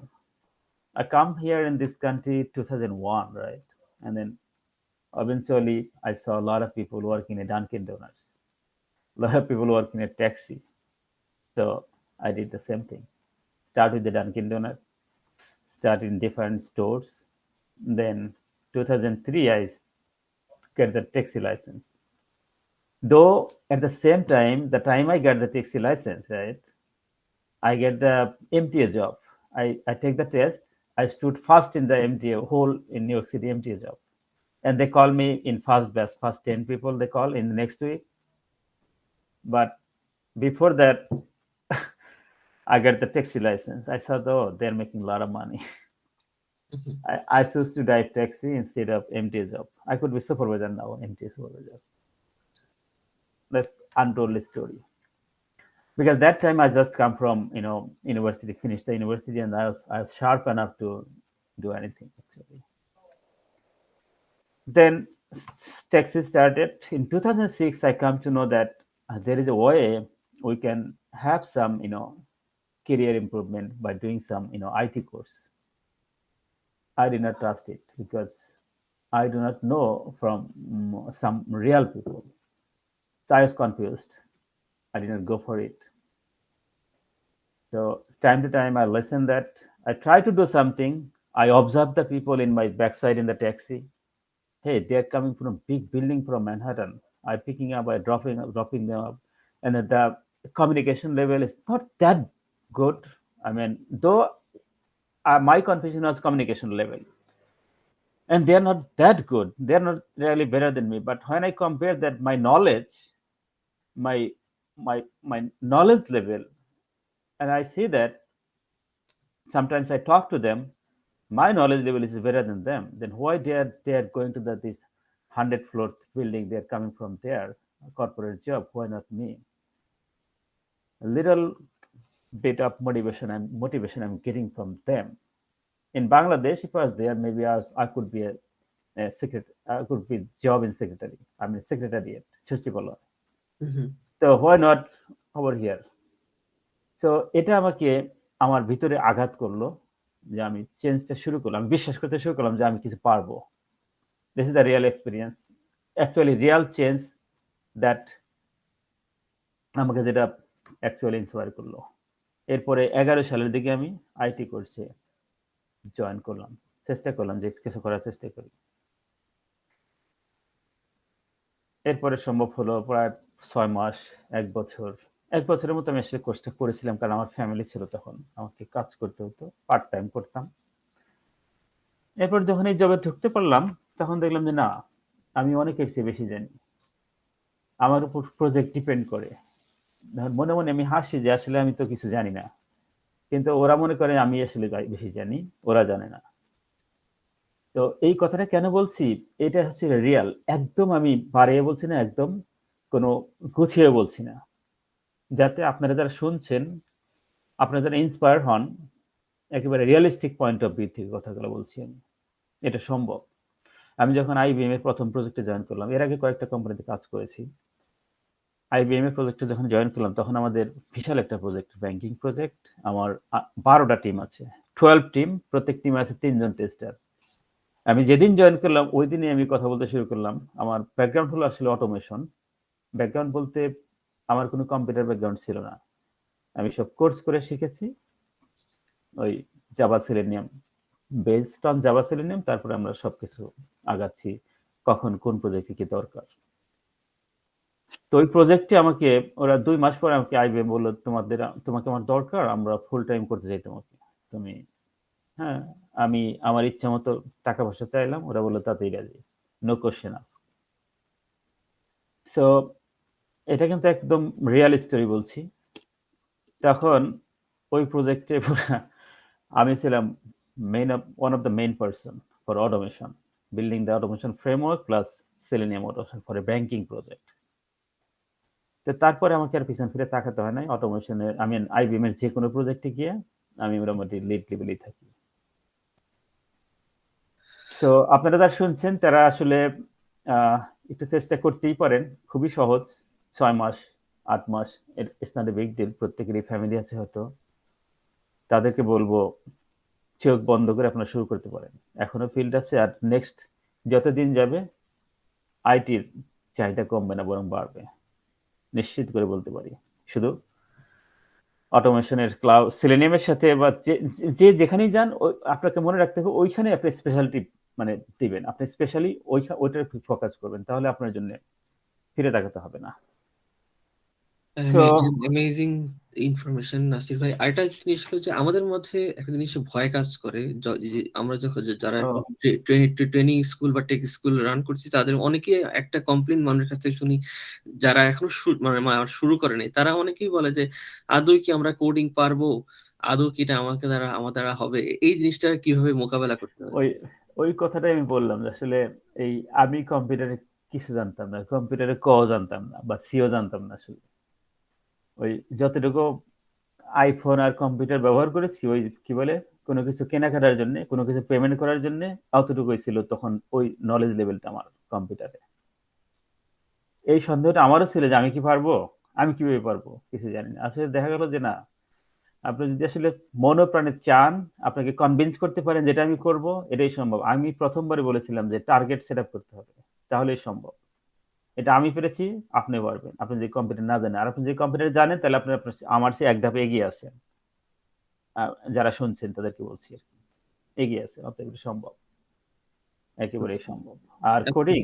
I come here in this country 2001, right? And then eventually I saw a lot of people working at Dunkin' Donuts. A lot of people working at taxi. So I did the same thing. Start with the Dunkin' Donut, start in different stores. Then 2003, I get the taxi license. Though at the same time, the time I got the taxi license, right, I get the MTA job. I take the test. I stood first in the MTA whole in New York City MTA job, and they call me in first batch, first 10 people they call in the next week. But before that, I got the taxi license. I thought, oh, they're making a lot of money. I chose to drive taxi instead of MTA job. I could be supervisor now, MTA supervisor. That's untold story. Because that time I just come from university, finished the university, and I was sharp enough to do anything actually. Then taxi started in 2006. I come to know that there is a way we can have some career improvement by doing some IT course. I did not trust it because I do not know from some real people. So I was confused. I did not go for it. So time to time I listen that. I try to do something. I observe the people in my backside in the taxi. Hey, they are coming from a big building from Manhattan. I picking up, I dropping them up, and the communication level is not that good. I mean, though my confusion was communication level, and they are not that good. They are not really better than me. But when I compare that, my knowledge, my knowledge level, and I see that sometimes I talk to them, my knowledge level is better than them. Then why they are going to this 100-floor building? They are coming from there, a corporate job. Why not me? A little bit of motivation I'm getting from them. In Bangladesh, if I was there, maybe I could be a secretary. I could be job in secretary. I mean secretariat, Chichipala. So why not over here? So এটা আমাকে আমার ভিতরে আঘাত করলো যে আমি চেঞ্জটা শুরু করলাম, আমি বিশ্বাস করতে শুরু করলাম যে আমি কিছু পারবো। This is the real experience, actually real change that আমাকে যেটা অ্যাকচুয়ালি ইন্সপায়ার করলো। এরপরে 11 সালের দিকে আমি আইটি কোর্সে জয়েন করলাম, চেষ্টা করলাম যে কিছু করার চেষ্টা করি। এরপরে সম্ভব হলো প্রায় 6 মাস, 1 বছর। 1 বছরের মতো আমি আসলে কোর্সটা করেছিলাম, কারণ আমার ফ্যামিলি ছিল তখন, আমাকে কাজ করতে হতো, পার্ট টাইম করতাম। এরপর যখন এই জবে ঢুকতে পারলাম, তখন দেখলাম যে না, আমি অনেকের চেয়ে বেশি জানি, আমার উপর প্রজেক্ট ডিপেন্ড করে। মনে মনে আমি হাসি যে আসলে আমি তো কিছু জানি না, কিন্তু ওরা মনে করে আমি আসলে বেশি জানি, ওরা জানে না। তো এই কথাটা কেন বলছি, এটা হচ্ছে রিয়াল, একদম আমি বাড়িয়ে বলছি না, একদম কোনো গুছিয়ে বলছি না, যাতে আপনারা যারা শুনছেন, আপনারা যারা ইন্সপায়ার হন, একেবারে রিয়েলিস্টিক পয়েন্ট অফ ভিউ থেকে কথাগুলো বলছি আমি। এটা সম্ভব। আমি যখন আইবিএম এর প্রথম প্রজেক্টে জয়েন করলাম, এর আগে কয়েকটা কোম্পানিতে কাজ করেছি। আইবিএম এর প্রজেক্টে যখন জয়েন করলাম, তখন আমাদের বিশাল একটা প্রজেক্ট, ব্যাংকিং প্রজেক্ট। আমার 12টা টিম আছে, 12 টিম, প্রত্যেক টিমে আছে 3 জন টেস্টার। আমি যেদিন জয়েন করলাম ওই দিনই আমি কথা বলতে শুরু করলাম। আমার ব্যাকগ্রাউন্ড হলো আসলে অটোমেশন। ব্যাকগ্রাউন্ড বলতে আমার কোনো কম্পিউটার ব্যাকগ্রাউন্ড ছিল না, আমি সব কোর্স করে শিখেছি ওই Java selenium, based on Java selenium. তারপরে আমরা সবকিছু আগাচ্ছি, কখন কোন প্রজেক্টে কি দরকার। তো ওই প্রজেক্টে আমাকে ওরা 2 মাস পরে আমাকে আইবিএম বললো, তোমাকে আমার দরকার, আমরা ফুল টাইম করতে চাই তোমাকে। তুমি হ্যাঁ, আমি আমার ইচ্ছা মতো টাকা পয়সা চাইলাম, ওরা বললো তাতেই রাজি, নো কোশ্চেন আস্ক। সো এটা কিন্তু একদম রিয়েল স্টোরি বলছি। তখন ওই প্রজেক্টে আমি ছিলাম one of the main person for automation, building the automation framework plus Selenium automation for a banking project. তো তারপরে আমাকে আর পিছন ফিরে তাকাতে হয় নাই, অটোমেশনের আইবিএম এর যে কোনো প্রজেক্টে গিয়ে আমি মোটামুটি লিড লেভেলেই থাকি। সো আপনারা যারা শুনছেন তারা আসলে একটু চেষ্টা করতেই পারেন, খুবই সহজ। 6 মাস 8 মাস, it's not a big deal. প্রত্যেকেরই ফ্যামিলি আছে হয়তো, তাদেরকে বলবো চোখ বন্ধ করে আপনারা শুরু করতে পারেন, এখনো ফিল্ড আছে। আর নেক্সট যতদিন যাবে আইটির চাহিদা কমবে না, বরং বাড়বে, নিশ্চিত করে বলতে পারি। শুধু অটোমেশনের ক্লাউড সেলেনিয়ামের সাথে বা যে যেখানেই যান আপনাকে মনে রাখতে হবে ওইখানে আপনি স্পেশালিটি মানে দিবেন, আপনি স্পেশালি ওইটার ফোকাস করবেন, তাহলে আপনার জন্য ফিরে তাকাতে হবে না। তো অ্যামেজিং ইনফরমেশন নাসির ভাই। আরেকটা জিনিস হলো যে আমাদের মধ্যে একটা জিনিস ভয় কাজ করে, যে আমরা যখন যারা ও, ট্রেনিং স্কুল বা টেক স্কুল রান করছি তাদের অনেকেই একটা কমপ্লেন মানুষের কাছ থেকে শুনি, যারা এখনো শুরু করেনি, তারা অনেকেই বলে যে আদৌ কি আমরা কোডিং পারবো, আদৌ কি এটা আমার দ্বারা হবে, এই জিনিসটা কিভাবে মোকাবেলা করতে হবে? ওই ওই কথাটাই আমি বললাম যে আসলে এই আমি কম্পিউটারে কিছু জানতাম না, কম্পিউটারে ক জানতাম না বা সিও জানতাম না আসলে। ওই যতটুকু আইফোন আর কম্পিউটার ব্যবহার করেছি, ওই কি বলে কোনো কিছু কেনাকাটার জন্য, কোনো কিছু পেমেন্ট করার জন্য, অতটুকুই ছিল তখন ওই নলেজ লেভেলটা আমার কম্পিউটারে। এই সন্দেহটা আমারও ছিল যে আমি কি পারবো, আমি কিভাবে পারবো, কিছু জানি না। আসলে দেখা গেল যে না, আপনি যদি আসলে মনোপ্রাণে চান, আপনাকে কনভিন্স করতে পারেন যেটা আমি করব, এটাই সম্ভব। আমি প্রথমবারই বলেছিলাম যে টার্গেট সেট আপ করতে হবে, তাহলেই সম্ভব। এটা আমি পেরেছি, আপনি পারবেন। আপনি যে কম্পিউটার না জানেন, আর আপনি যে কম্পিউটার জানেন, তাহলে আপনি আমার চেয়ে এক ধাপে এগিয়ে আছেন। যারা শুনছেন তাদেরকে বলছি আর কি। এগিয়ে আছে, অতএব এটা সম্ভব, একেবারেই সম্ভব। আর কোডিং,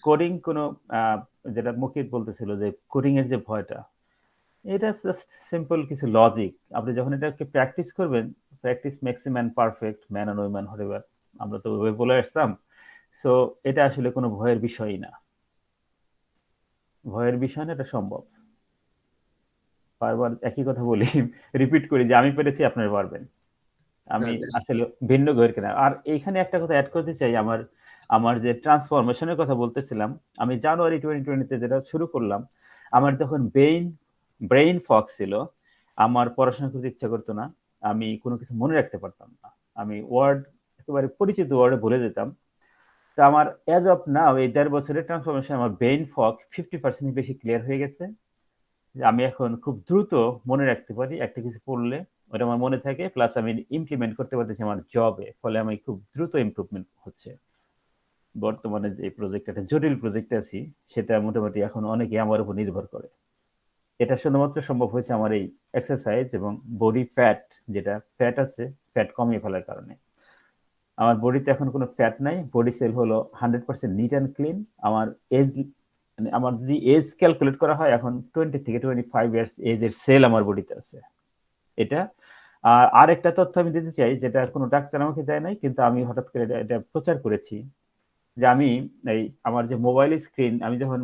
কোডিং কোনো যেটা মুকিত বলতেছিল যে কোডিং এর যে ভয়টা, এটা জাস্ট সিম্পল কিছু লজিক। আপনি যখন এটাকে প্র্যাকটিস করবেন, practice makes a man perfect, man and woman হরিবার, আমরা তো ওইভাবে বলে আসতাম। সো এটা আসলে কোনো ভয়ের বিষয়ই না, ভয়ের বিষয় না, এটা সম্ভব। বারবার একই কথা বলি, রিপিট করি যে আমি পেরেছি, আপনারা পারবেন। আমি আসলে ভিন্ন গ্রহের কিনা। আর এইখানে একটা কথা অ্যাড করতে চাই, আমার আমার যে ট্রান্সফরমেশনের কথা বলতেছিলাম, আমি জানুয়ারি 2020 যেটা শুরু করলাম, আমার তখন ব্রেইন ফগ ছিল। আমার পড়াশোনা করতে ইচ্ছা করতো না, আমি কোনো কিছু মনে রাখতে পারতাম না, আমি ওয়ার্ড একেবারে পরিচিত ওয়ার্ডে ভুলে যেতাম। তো আমার এজ অফ নাও এই 1.5 বছরের ট্রান্সফরমেশন, আমার ব্রেইন ফগ 50% বেশি ক্লিয়ার হয়ে গেছে। যে আমি এখন খুব দ্রুত মনে রাখতে পারি, একটা কিছু পড়লে ওটা আমার মনে থাকে, প্লাস আমি ইমপ্লিমেন্ট করতে পারতেছি আমার জবে, ফলে আমি খুব দ্রুত ইমপ্রুভমেন্ট হচ্ছে। বর্তমানে যে প্রজেক্ট, একটা জটিল প্রজেক্টে আছি, সেটা মোটামুটি এখন অনেকে আমার উপর নির্ভর করে। এটা শুধুমাত্র সম্ভব হয়েছে আমার এই এক্সারসাইজ এবং বডি ফ্যাট, যেটা ফ্যাট আছে, ফ্যাট কমিয়ে ফেলার কারণে। আমার বডিতে এখন কোনো ফ্যাট নাই, বডি সেল হলো 100% নিট অ্যান্ড ক্লিন। আমার এজ, মানে আমার যদি এজ ক্যালকুলেট করা হয়, এখন 20 থেকে 25 ইয়ার্স এজের সেল আমার বডিতে আছে। এটা আর আরেকটা তথ্য আমি দিতে চাই, যেটা কোনো ডাক্তার আমাকে দেয় নাই, কিন্তু আমি হঠাৎ করে এটা প্রচার করেছি, যে আমি এই আমার যে মোবাইল স্ক্রিন, আমি যখন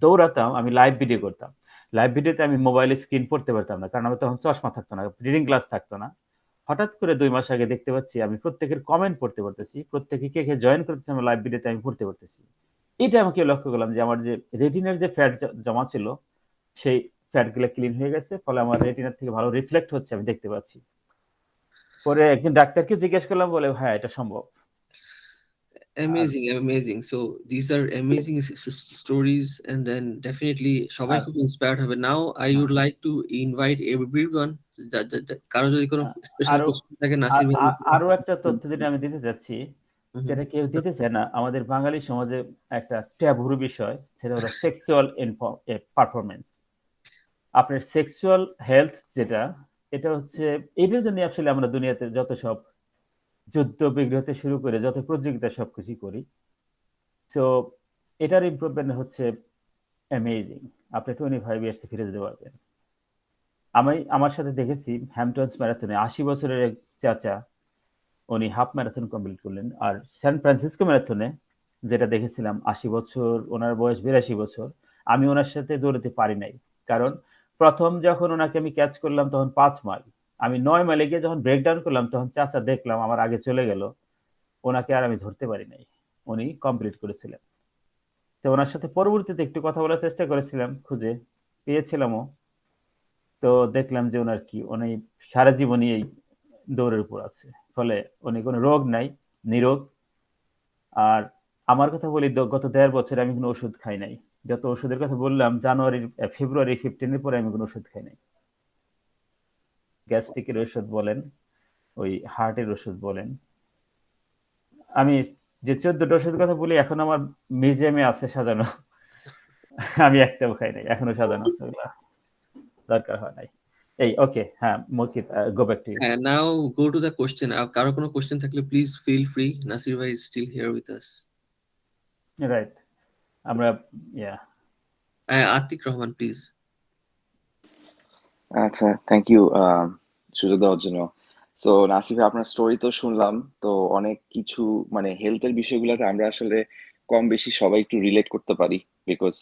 দৌড়াতাম, আমি লাইভ ভিডিও করতাম। লাইভ ভিডিওতে আমি মোবাইল স্ক্রিন পড়তে পারতাম না, কারণ আমার তখন চশমা থাকতো না, রিডিং গ্লাস থাকতো না। হঠাৎ করে 2 মাস আগে দেখতে পাচ্ছি আমি প্রত্যেকের কমেন্ট পড়তে পারতেছি, প্রত্যেকে কে কে জয়েন করতেছে আমার লাইভ ভিডিওতে, আমি পড়তে পারতেছি। এটা আমাকে লক্ষ্য করলাম যে আমার যে রেটিনার যে ফ্যাট জমা ছিল, সেই ফ্যাট গুলো ক্লিন হয়ে গেছে, ফলে আমার রেটিনার থেকে ভালো রিফ্লেক্ট হচ্ছে, আমি দেখতে পাচ্ছি। পরে একজন ডাক্তারকে জিজ্ঞেস করলাম, বলে হ্যাঁ এটা সম্ভব। আর Amazing. So these are amazing stories, and then definitely সবাই আর খুব inspired হবে. Now I would like to invite everyone, কারো যদি কোনো স্পেশাল আরো কোশ্চেন থাকে নাসির ভাই। আরো একটা তথ্য যেটা আমি দিতে চাচ্ছি, যেটা কেউ দিতে চায় না, আমাদের বাঙালি সমাজে একটা ট্যাবুর বিষয়, সেটা হলো সেক্সুয়াল পারফরমেন্স। আপনার সেক্সুয়াল হেলথ যেটা, এটা হচ্ছে, এটার জন্য আসলে আমরা দুনিয়াতে যত সব যুদ্ধ বিগ্রহ থেকে শুরু করে যত প্রতিযোগিতা সবকিছু করি। তো এটার ইমপ্রুভমেন্ট হচ্ছে অ্যামেজিং। আপনি 25 ইয়ার্স ফিরে যেতে পারবেন। আমি আমার সাথে দেখেছি হ্যাম্পটনস ম্যারাথনে 80 বছরের এক চাচা, উনি হাফ ম্যারাথন কমপ্লিট করলেন। আর সান ফ্রান্সিসকো ম্যারাথনে যেটা দেখেছিলাম, 80 বছর, ওনার বয়স 82 বছর। আমি ওনার সাথে দৌড়াতে পারি নাই, কারণ প্রথম যখন ওনাকে আমি ক্যাচ করলাম তখন 5 মাইল, আমি 9 মাইলে গিয়ে যখন ব্রেকডাউন করলাম, তখন চাচা দেখলাম আমার আগে চলে গেল, ওনাকে আর আমি ধরতে পারি নাই, উনি কমপ্লিট করেছিলেন। তো ওনার সাথে পরবর্তীতে একটু কথা বলার চেষ্টা করেছিলাম, খুঁজে পেয়েছিলামও। তো দেখলাম যে ওনার কি, উনি সারা জীবনই এই দৌড়ের উপর আছে, ফলে উনি কোনো রোগ নাই, নিরোগ। আর আমার কথা বলি, গত 1.5 বছর আমি কোনো ওষুধ খাই নাই। যত ওষুধের কথা বললাম, ফেব্রুয়ারি 15 পরে আমি কোনো ওষুধ খাই নাই। গ্যাস্ট্রিকের ওষুধ বলেন, ওই হার্টের ওষুধ বলেন, আমি যে 14টা ওষুধের কথা বলি, এখন আমার মিউজিয়ামে আছে সাজানো, আমি একটাও খাই নাই, এখনো সাজানো আছে, ওগুলা দরকার হয় নাই। এই ওকে, হ্যাঁ Mukit, go back to you. হ্যাঁ, now go to the question. কারো কোনো কোশ্চেন থাকলে please feel free. Nasir bhai is still here with us. Right, আমরা ইয়া আতিক রহমান প্লিজ। আচ্ছা, থ্যাংক ইউ সুযোগ দেওয়ার জন্য। সো নাসিফ ভাই, আপনার স্টোরি তো শুনলাম। তো অনেক কিছু মানে হেলথের বিষয়গুলোতে আমরা আসলে কম বেশি সবাই একটু রিলেট করতে পারি, বিকজ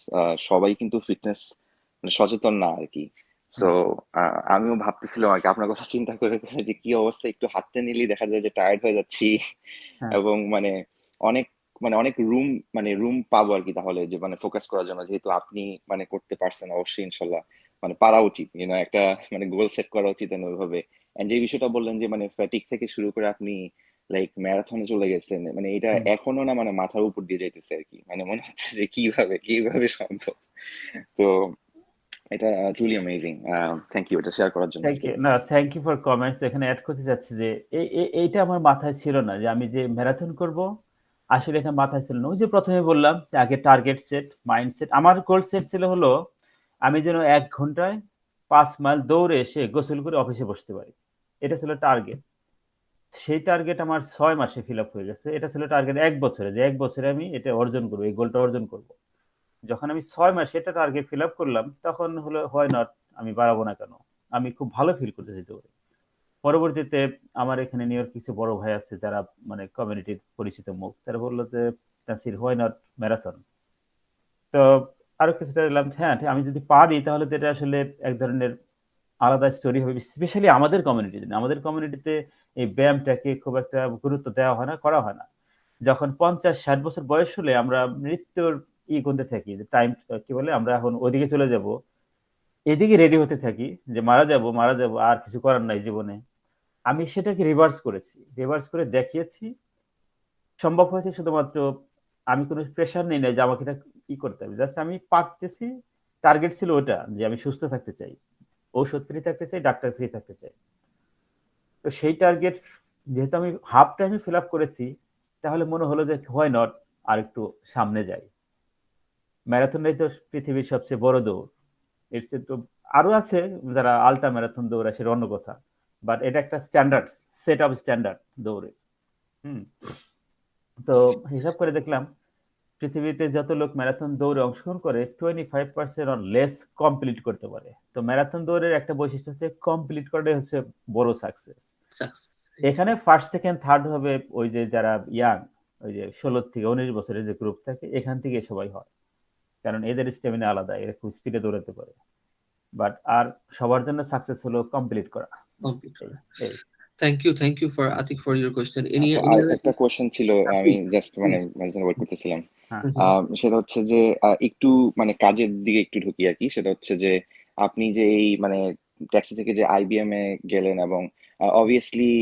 সবাই কিন্তু ফিটনেস মানে সচেতন না আর কি। সো আমিও ভাবতেছিলাম আর কি আপনার কথা চিন্তা করে করে যে কি অবস্থা, একটু হাঁটতে নিলেই দেখা যায় যে টায়ার্ড হয়ে যাচ্ছি হ্যাঁ এবং মানে অনেক মানে অনেক রুম পাবো আর কি, তাহলে যে মানে ফোকাস করার জন্য, যেহেতু আপনি মানে করতে পারছেন অবশ্যই ইনশাল্লাহ মানে পারা উচিত, একটা মানে গোল সেট করা উচিত ওইভাবে। এন্ড যে বিষয়টা বললেন যে মানে ফ্যাটিক থেকে শুরু করে আপনি লাইক ম্যারাথনে চলে গেছেন, মানে এটা এখনো না মানে মাথার উপর দিয়ে যাইতেছে আর কি, মানে মনে হচ্ছে যে কিভাবে কিভাবে সম্ভব। তো এটা ট্রুলি অ্যামেজিং। থ্যাংক ইউ এটা শেয়ার করার জন্য থ্যাংক আজকে। ইউ, না থ্যাংক ইউ ফর কমেন্টস। এখানে অ্যাড করতে যাচ্ছি যে এইটা আমার মাথায় ছিল না যে আমি যে ম্যারাথন করব, আসলে এখানে মাথায় ছিল না। ওই যে প্রথমে বললাম যে আগে টার্গেট সেট, মাইন্ডসেট। আমার গোল সেট ছিল হলো আমি যেন 1 ঘন্টায় 5 মাইল দৌড়ে এসে গোসল করে অফিসে বসতে পারি, এটা ছিল টার্গেট। সেই টার্গেট আমার 6 মাসে ফিল আপ হয়ে গেছে। এটা ছিল টার্গেট 1 বছরে, যে 1 বছরে আমি এটা অর্জন করবো, এই গোলটা অর্জন করব। যখন আমি 6 মাসে এটা টার্গেট ফিল আপ করলাম, তখন হলো হোয়াই নট, আমি বাড়াবো না কেন। আমি খুব ভালো ফিল করতেছি দৌড়ে। পরবর্তীতে আমার এখানে নিউ ইয়র্ক কিছু বড় ভাই আছে যারা মানে কমিউনিটির পরিচিত মুখ, তারা বললো যে তানসির হোয়াই নট ম্যারাথন। তো আরো কিছুটা এলাম, হ্যাঁ ঠিক, আমি যদি পারি তাহলে তো এটা আসলে এক ধরনের আলাদা স্টোরি হবে, স্পেশালি আমাদের কমিউনিটিতে। আমাদের কমিউনিটিতে এই ব্যায়ামটাকে খুব একটা গুরুত্ব দেওয়া হয় না, করা হয় না। যখন 50-60 বছর বয়স হলে আমরা মৃত্যুর গুনতে থাকি, যে টাইম কি বলে, আমরা এখন ওইদিকে চলে যাব, এদিকে রেডি হতে থাকি যে মারা যাব মারা যাব, আর কিছু করার নাই জীবনে। আমি সেটাকে রিভার্স করেছি, রিভার্স করে দেখিয়েছি। সম্ভব হয়েছে শুধুমাত্র আমি কোনো প্রেশার নেই না যে আমাকে এটা করতে হবে, জাস্ট আমি পারতেছি। টার্গেট ছিল ওটা যে আমি সুস্থ থাকতে চাই, ঔষধ ফ্রি থাকতে চাই, ডাক্তার ফ্রি থাকতে চাই। তো সেই টার্গেট যেহেতু আমি হাফ টাইমে ফিল আপ করেছি, তাহলে মনে হলো যে হোয়াই নট আর একটু সামনে যাই। ম্যারাথনটাই তো পৃথিবীর সবচেয়ে বড় দৌড়। এর চেয়ে তো আরো আছে যারা আল্ট্রা ম্যারাথন দৌড়ায়, সেটা অন্য কথা। বাট এটা একটা স্ট্যান্ডার্ড, সেট অফ স্ট্যান্ডার্ড দৌড়ে। হুম। তো হিসাব করে দেখলাম পৃথিবীতে যত লোক ম্যারাথন দৌড়ে অংশগ্রহণ করে 25% অর লেস কমপ্লিট করতে পারে। তো ম্যারাথন দৌড়ের একটা বৈশিষ্ট্য হচ্ছে কমপ্লিট করাটাই হচ্ছে বড় সাকসেস। এখানে ফার্স্ট সেকেন্ড থার্ড হবে ওই যে যারা ইয়াং, ওই যে 16 থেকে 19 বছরের যে গ্রুপ থাকে, এখান থেকে সবাই হয়, কারণ এদের স্টেমিনা আলাদা, এরা খুব স্পিডে দৌড়াতে পারে। বাট আর সবার জন্য সাকসেস হলো কমপ্লিট করা। এই thank you for Atiq for your question. আচ্ছা, আর একটা কোশ্চেন ছিল, আমি জাস্ট মানে ওয়েট করতেছিলাম। হ্যাঁ সেটা হচ্ছে যে একটু মানে কাজের দিকে একটু ঢুকি আর কি। সেটা হচ্ছে যে আপনি যে এই মানে ট্যাক্সি থেকে যে আইবিএম এ গেলেন, এবং অবভিয়াসলি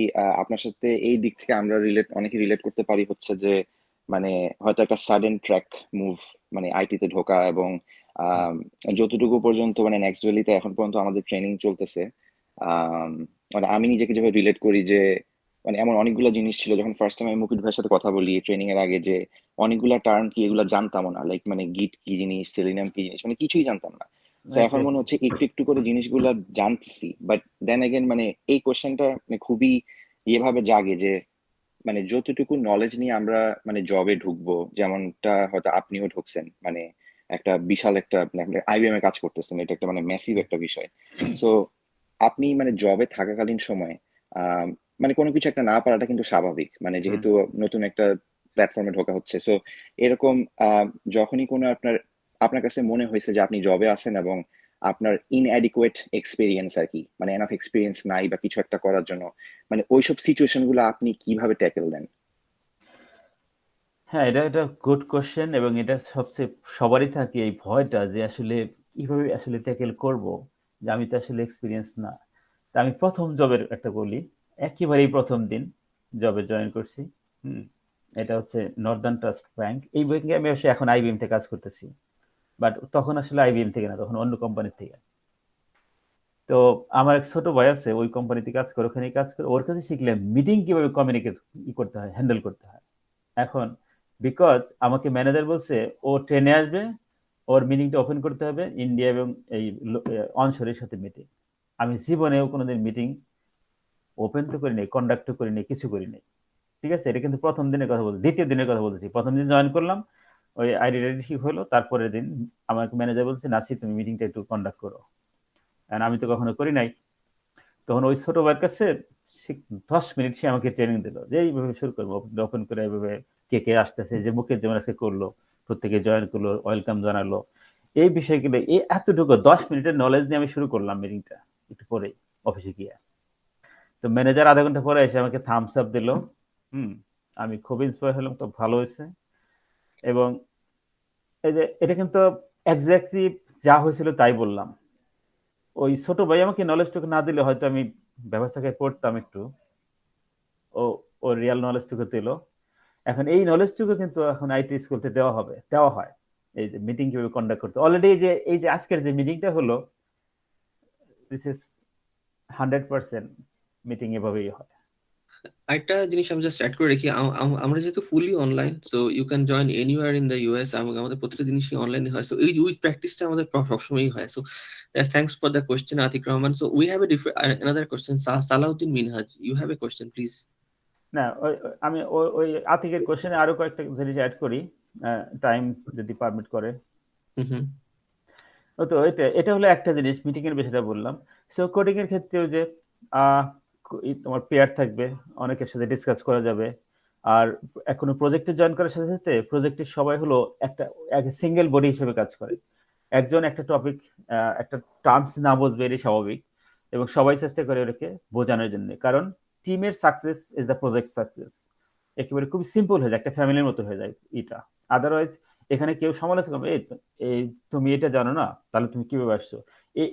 আপনার সাথে এই দিক থেকে আমরা অনেকে রিলেট করতে পারি, হচ্ছে যে মানে হয়তো একটা সাডেন ট্র্যাক মুভ, মানে আইটিতে ঢোকা, এবং আম, যতটুকু পর্যন্ত মানে নেক্সট ভ্যালিতে এখন পর্যন্ত আমাদের ট্রেনিং চলতেছে। মানে আমি নিজেকে যেভাবে রিলেট করি যে মানে এমন অনেকগুলো জিনিস ছিল, যখন ফার্স্ট টাইম আমি মুকুট ভাইয়ের সাথে কথা বলি ট্রেনিং এর আগে, যে অনেকগুলা টার্ম কি এগুলো জানতামও না, লাইক মানে গিট কি জিনিস, সেলিনাম কি জিনিস, মানে কিছুই জানতাম না। তো এখন মনে হচ্ছে একটু একটু করে জিনিসগুলো জানতেছি। বাট দেন এগেন মানে এই কোশ্চেনটা মানে খুবই ইয়েভাবে জাগে যে মানে যতটুকু নলেজ নিয়ে আমরা মানে জবে ঢুকবো, যেমনটা হয়তো আপনিও ঢুকছেন, মানে একটা বিশাল একটা আইবিএম এ কাজ করতেছেন, এটা একটা মানে ম্যাসিভ একটা বিষয়। সো আপনি মানে জবে থাকাকালীন সময়ে আহ মানে কোনো কিছু একটা না পারাটা কিন্তু স্বাভাবিক, মানে যেহেতু নতুন একটা প্ল্যাটফর্মে ঢোকা হচ্ছে। সো এরকম যখনই কোনো আপনার আপনার কাছে মনে হয়েছে যে আপনি জবে আছেন এবং আপনার ইনঅ্যাডিকুয়েট এক্সপিরিয়েন্স আর কি, মানে এনাফ এক্সপিরিয়েন্স নাই বা কিছু একটা করার জন্য, মানে ওইসব সিচুয়েশন গুলো আপনি কিভাবে ট্যাকেল দেন? হ্যাঁ, এটা এটা গুড কোশ্চেন, এবং এটা সবচেয়ে সবারই থাকে এই ভয়টা যে আসলে কিভাবে আসলে ট্যাকেল করব, যে আমি তো আসলে এক্সপিরিয়েন্স না। তা আমি প্রথম জবের একটা বলি, একেবারেই প্রথম দিন জবে জয়েন করছি। হুম, এটা হচ্ছে নর্দার্ন ট্রাস্ট ব্যাংক। এই ব্যাংকে আমি অবশ্যই এখন আইবিএম থেকে কাজ করতেছি, বাট তখন আসলে আইবিএম থেকে না, তখন অন্য কোম্পানি থেকে। তো আমার এক ছোট ভাই আছে, ওই কোম্পানিতে কাজ করে, ওখানে কাজ করে, ওর কাছে শিখলাম মিটিং কিভাবে কমিউনিকেট করতে হয়, হ্যান্ডেল করতে হয়। এখন বিকজ আমাকে ম্যানেজার বলছে ও ট্রেনে আসবে, ওর মিটিংটা ওপেন করতে হবে ইন্ডিয়া এবং এই অনশোরের সাথে মিটিং। আমি জীবনেও কোনোদিন মিটিং ওপেন তো করি নাই, কন্ডাক্ট করি নাই, কিছু করি নাই। ঠিক আছে, এটা কিন্তু প্রথম দিনের কথা বলছি, দ্বিতীয় দিনের কথা বলছি। প্রথম দিন জয়েন করলাম, ওই আইডি ঠিক হলো, তারপরের দিন আমাকে ম্যানেজার বলছে, নাসি তুমি মিটিংটা একটু কন্ডাক্ট করো। আর আমি তো কখনো করি নাই। তখন ওই ছোট ভাইয়ের কাছে 10 মিনিট সে আমাকে ট্রেনিং দিল যে এইভাবে শুরু করবো, ওপেন করে এইভাবে কে কে আসতেছে, যে মুখের যেমন আজকে করলো, প্রত্যেকে জয়েন করলো, ওয়েলকাম জানালো, এই বিষয়গুলো, এই এতটুকু 10 মিনিটের নলেজ নিয়ে আমি শুরু করলাম মিটিংটা একটু পরে অফিসে গিয়ে। তো ম্যানেজার আধা ঘন্টা পরে এসে আমাকে থামস আপ দিল। আমি খুব ইন্সপায়ার হলাম, খুব ভালো হয়েছে। এবং এই যে এটা কিন্তু এক্স্যাক্টলি যা হয়েছিল তাই বললাম। ওই ছোট ভাই আমাকে নলেজটুকু না দিলে হয়তো আমি ব্যবস্থাকে পড়তাম একটু, ও ও রিয়াল নলেজটুকু দিল। এখন এই নলেজটুকু কিন্তু এখন আইটি স্কুলতে দেওয়া হয়, এই যে মিটিং কিভাবে কন্ডাক্ট করতে। অলরেডি এই যে আজকের যে মিটিংটা হলো, দিস ইজ 100% মিটিং এভাবেই হয়। আরেকটা জিনিস আমি জাস্ট অ্যাড করে রাখি, আমরা যেহেতু fully online, so you can join anywhere in the US, এবং আমাদের প্রতিটা জিনিসই অনলাইনে হয়। সো এই উইথ প্র্যাকটিসটা আমাদের সবসময়ই হয়। So thanks for the question Atiq Rahman. So we have a different another question. Salahuddin Minhaj, you have a question please. না, আমি ওই আতিকের কোশ্চেনে আরো কয়েকটা জিনিস অ্যাড করি, টাইম যদি পারমিট করে। হুম। তো এটা হলো একটা জিনিস, মিটিং এর বিষয়টা বললাম। সো কোডিং এর ক্ষেত্রেও যে তোমার পেয়ার থাকবে, অনেকের সাথে ডিসকাস করা যাবে। আর এখনো প্রজেক্টে জয়েন করার সাথে সাথে প্রজেক্টের সবাই হলো একটা সিঙ্গেল বডি হিসেবে কাজ করে। একজন একটা টপিক, একটা টার্মস না বুঝবে, এটাই স্বাভাবিক, এবং সবাই চেষ্টা করে ওটাকে বোঝানোর জন্য। কারণ টিমের success is the project success. একেবারে খুব সিম্পল হয়ে যায়, একটা ফ্যামিলির মতো হয়ে যায় এটা। আদারওয়াইজ এখানে কেউ সমালোচনা করবে, এই তুমি এটা জানো না, তাহলে তুমি কিভাবে আসছো,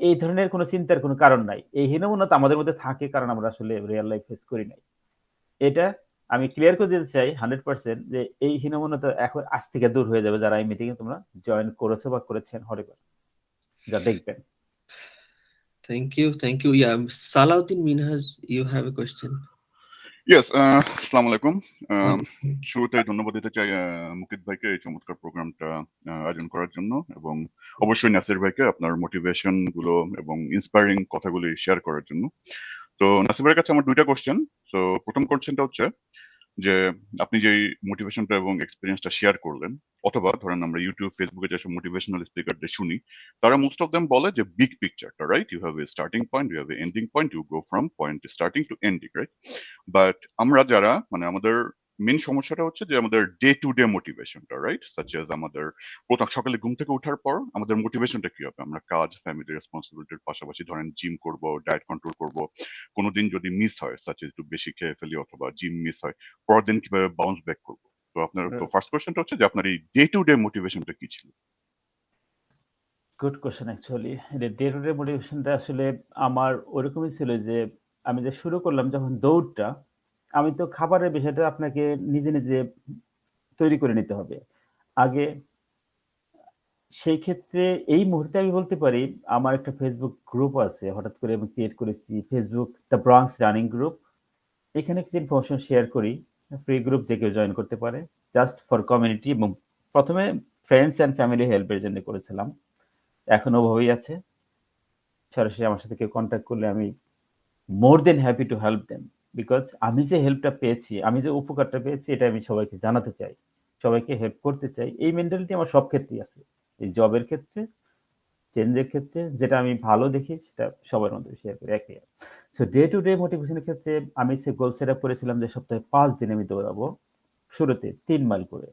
এই ধরনের কোনো চিন্তার কোনো কারণ নাই। এই হীনমন্যতা আমাদের মধ্যে থাকে কারণ আমরা আসলে রিয়েল লাইফ ফেস করি নাই। এটা আমি ক্লিয়ার করে দিতে চাই 100% যে এই হীনমন্যতা এখন আজ থেকে দূর হয়ে যাবে যারা এই মিটিং এ তোমরা জয়েন করেছো বা করেছেন, হরিবার যা দেখবেন। Thank you. Yeah, Salahuddin Minhaj, you have a question. Yes, আসসালামু আলাইকুম। শুরুতে ধন্যবাদ দিতে চাই মুকিত ভাইকে এই চমৎকার প্রোগ্রামটা আয়োজন করার জন্য, এবং অবশ্যই নাসির ভাইকে আপনার মোটিভেশন গুলো এবং ইন্সপায়ারিং কথাগুলি শেয়ার করার জন্য। তো নাসির ভাইয়ের কাছে আমার 2টা কোশ্চেন। তো প্রথম কোশ্চেনটা হচ্ছে যে আপনি যে মোটিভেশনটা এবং এক্সপিরিয়েন্সটা শেয়ার করলেন, অথবা ধরেন আমরা ইউটিউব ফেসবুকে যেসব মোটিভেশনাল স্পিকারদের শুনি, তারা মোস্ট অফ দেম বলে যে বিগ পিকচারটা, right? You have a starting point, you have an ending point, you go from point starting to ending, right? But আমরা যারা মানে আমাদের মেন সমস্যাটা হচ্ছে যে আমাদের ডে টু ডে মোটিভেশনটা, রাইট? সাচ এজ আমাদের প্রথম সকালে ঘুম থেকে ওঠার পর আমাদের মোটিভেশনটা কি হবে? আমরা কাজ, ফ্যামিলি রেসপন্সিবিলিটির পাশাপাশি ধরেন জিম করব, ডায়েট কন্ট্রোল করব, কোনোদিন যদি মিস হয়, সাচ এজ একটু বেশি খেয়ে ফেলি অথবা জিম মিস হয়, পরের দিন কিভাবে বাউন্স ব্যাক করবো? তো আপনার তো ফার্স্ট কোয়েশ্চেনটা হচ্ছে যে আপনার এই ডে টু ডে মোটিভেশনটা কি ছিল? Good question. Actually day to day মোটিভেশনটা আসলে আমার ওরকমই ছিল যে আমি যে শুরু করলাম যখন দৌড়টা, আমি তো খাবারের বিষয়টা আপনাকে নিজে নিজে তৈরি করে নিতে হবে আগে। সেই ক্ষেত্রে এই মুহূর্তে আমি বলতে পারি আমার একটা ফেসবুক গ্রুপ আছে, হঠাৎ করে আমি ক্রিয়েট করেছি, Facebook the Bronx running group. এখানে কিছু ইনফরমেশন শেয়ার করি, ফ্রি গ্রুপ, যে কেউ জয়েন করতে পারে, জাস্ট ফর কমিউনিটি। এবং প্রথমে ফ্রেন্ডস অ্যান্ড ফ্যামিলি হেল্পের জন্য করেছিলাম, এখনো ওভাবেই আছে। সরাসরি আমার সাথে কেউ কন্ট্যাক্ট করলে আমি more then happy to help them, because আমি যে হেল্পটা পেয়েছি, আমি যে উপকারটা পেয়েছি, এটা আমি সবাইকে জানাতে চাই, সবাইকে হেল্প করতে চাই। এই মেন্টালিটি আমার সব ক্ষেত্রেই আছে, এই জবের ক্ষেত্রে, চেঞ্জের ক্ষেত্রে, যেটা আমি ভালো দেখি সেটা সবার মধ্যে শেয়ার করি একই। সো ডে টু ডে মোটিভেশনের ক্ষেত্রে আমি সে গোল সেট আপ করেছিলাম যে সপ্তাহে 5 দিন আমি দৌড়াবো। শুরুতে 3 মাইল করে,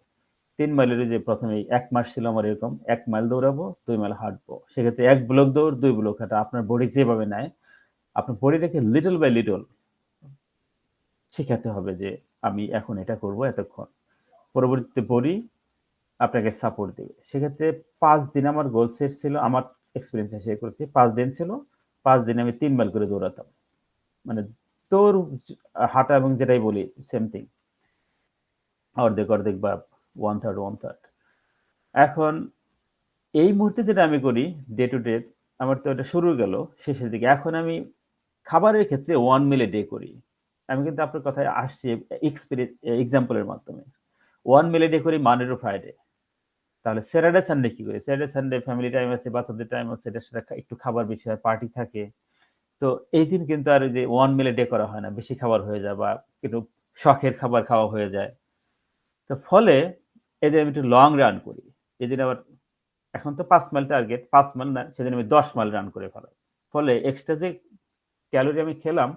3 মাইলের যে প্রথমে 1 মাস ছিল আমার এরকম, 1 মাইল দৌড়াবো, 2 মাইল হাঁটবো। সেক্ষেত্রে 1 ব্লক দৌড়, 2 ব্লক হাঁটা, আপনার বডি যেভাবে নেয়, আপনার বডিটাকে লিটল বাই লিটল শেখাতে হবে যে আমি এখন এটা করব এতক্ষণ, পরবর্তীতে বডি আপনাকে সাপোর্ট দেবে। সেক্ষেত্রে 5 দিন আমার গোল সেট ছিল, আমার এক্সপিরিয়েন্সটা শেয়ার করছি। 5 দিন ছিল, 5 দিনে আমি 3 মাইল করে দৌড়াতাম, মানে দৌড় হাঁটা এবং যেটাই বলি সেম থিং, অর্ধেক অর্ধেক বা 1/3 এখন এই মুহূর্তে যেটা আমি করি ডে টু ডে, আমার তো এটা শুরু গেল শেষের দিকে, এখন আমি খাবারের ক্ষেত্রে 1 মিল এ ডে করি। আমি কিন্তু আপনার কথায় আসছি এক্সাম্পলের মাধ্যমে। 1 মিল এ ডে করি মানডে টু ফ্রাইডে। তাহলে স্যাটারডে সানডে কি করি? স্যাটারডে সানডে ফ্যামিলি টাইম আছে, বাচ্চাদের টাইম আছে, এটার সাথে একটু খাবার বেশি হয়, পার্টি থাকে, তো এই দিন কিন্তু আর ওই যে 1 মিল এ ডে করা হয় না। বেশি খাবার হয়ে যায় বা একটু শখের খাবার খাওয়া হয়ে যায়। তো ফলে এই যে আমি একটু লং রান করি। এদিন আবার এখন তো ৫ মাইল টার্গেট, ৫ মাইল না, সেদিন আমি ১০ মাইল রান করে ফেলাই। ফলে এক্সট্রা যে ক্যালোরি আমি খেলাম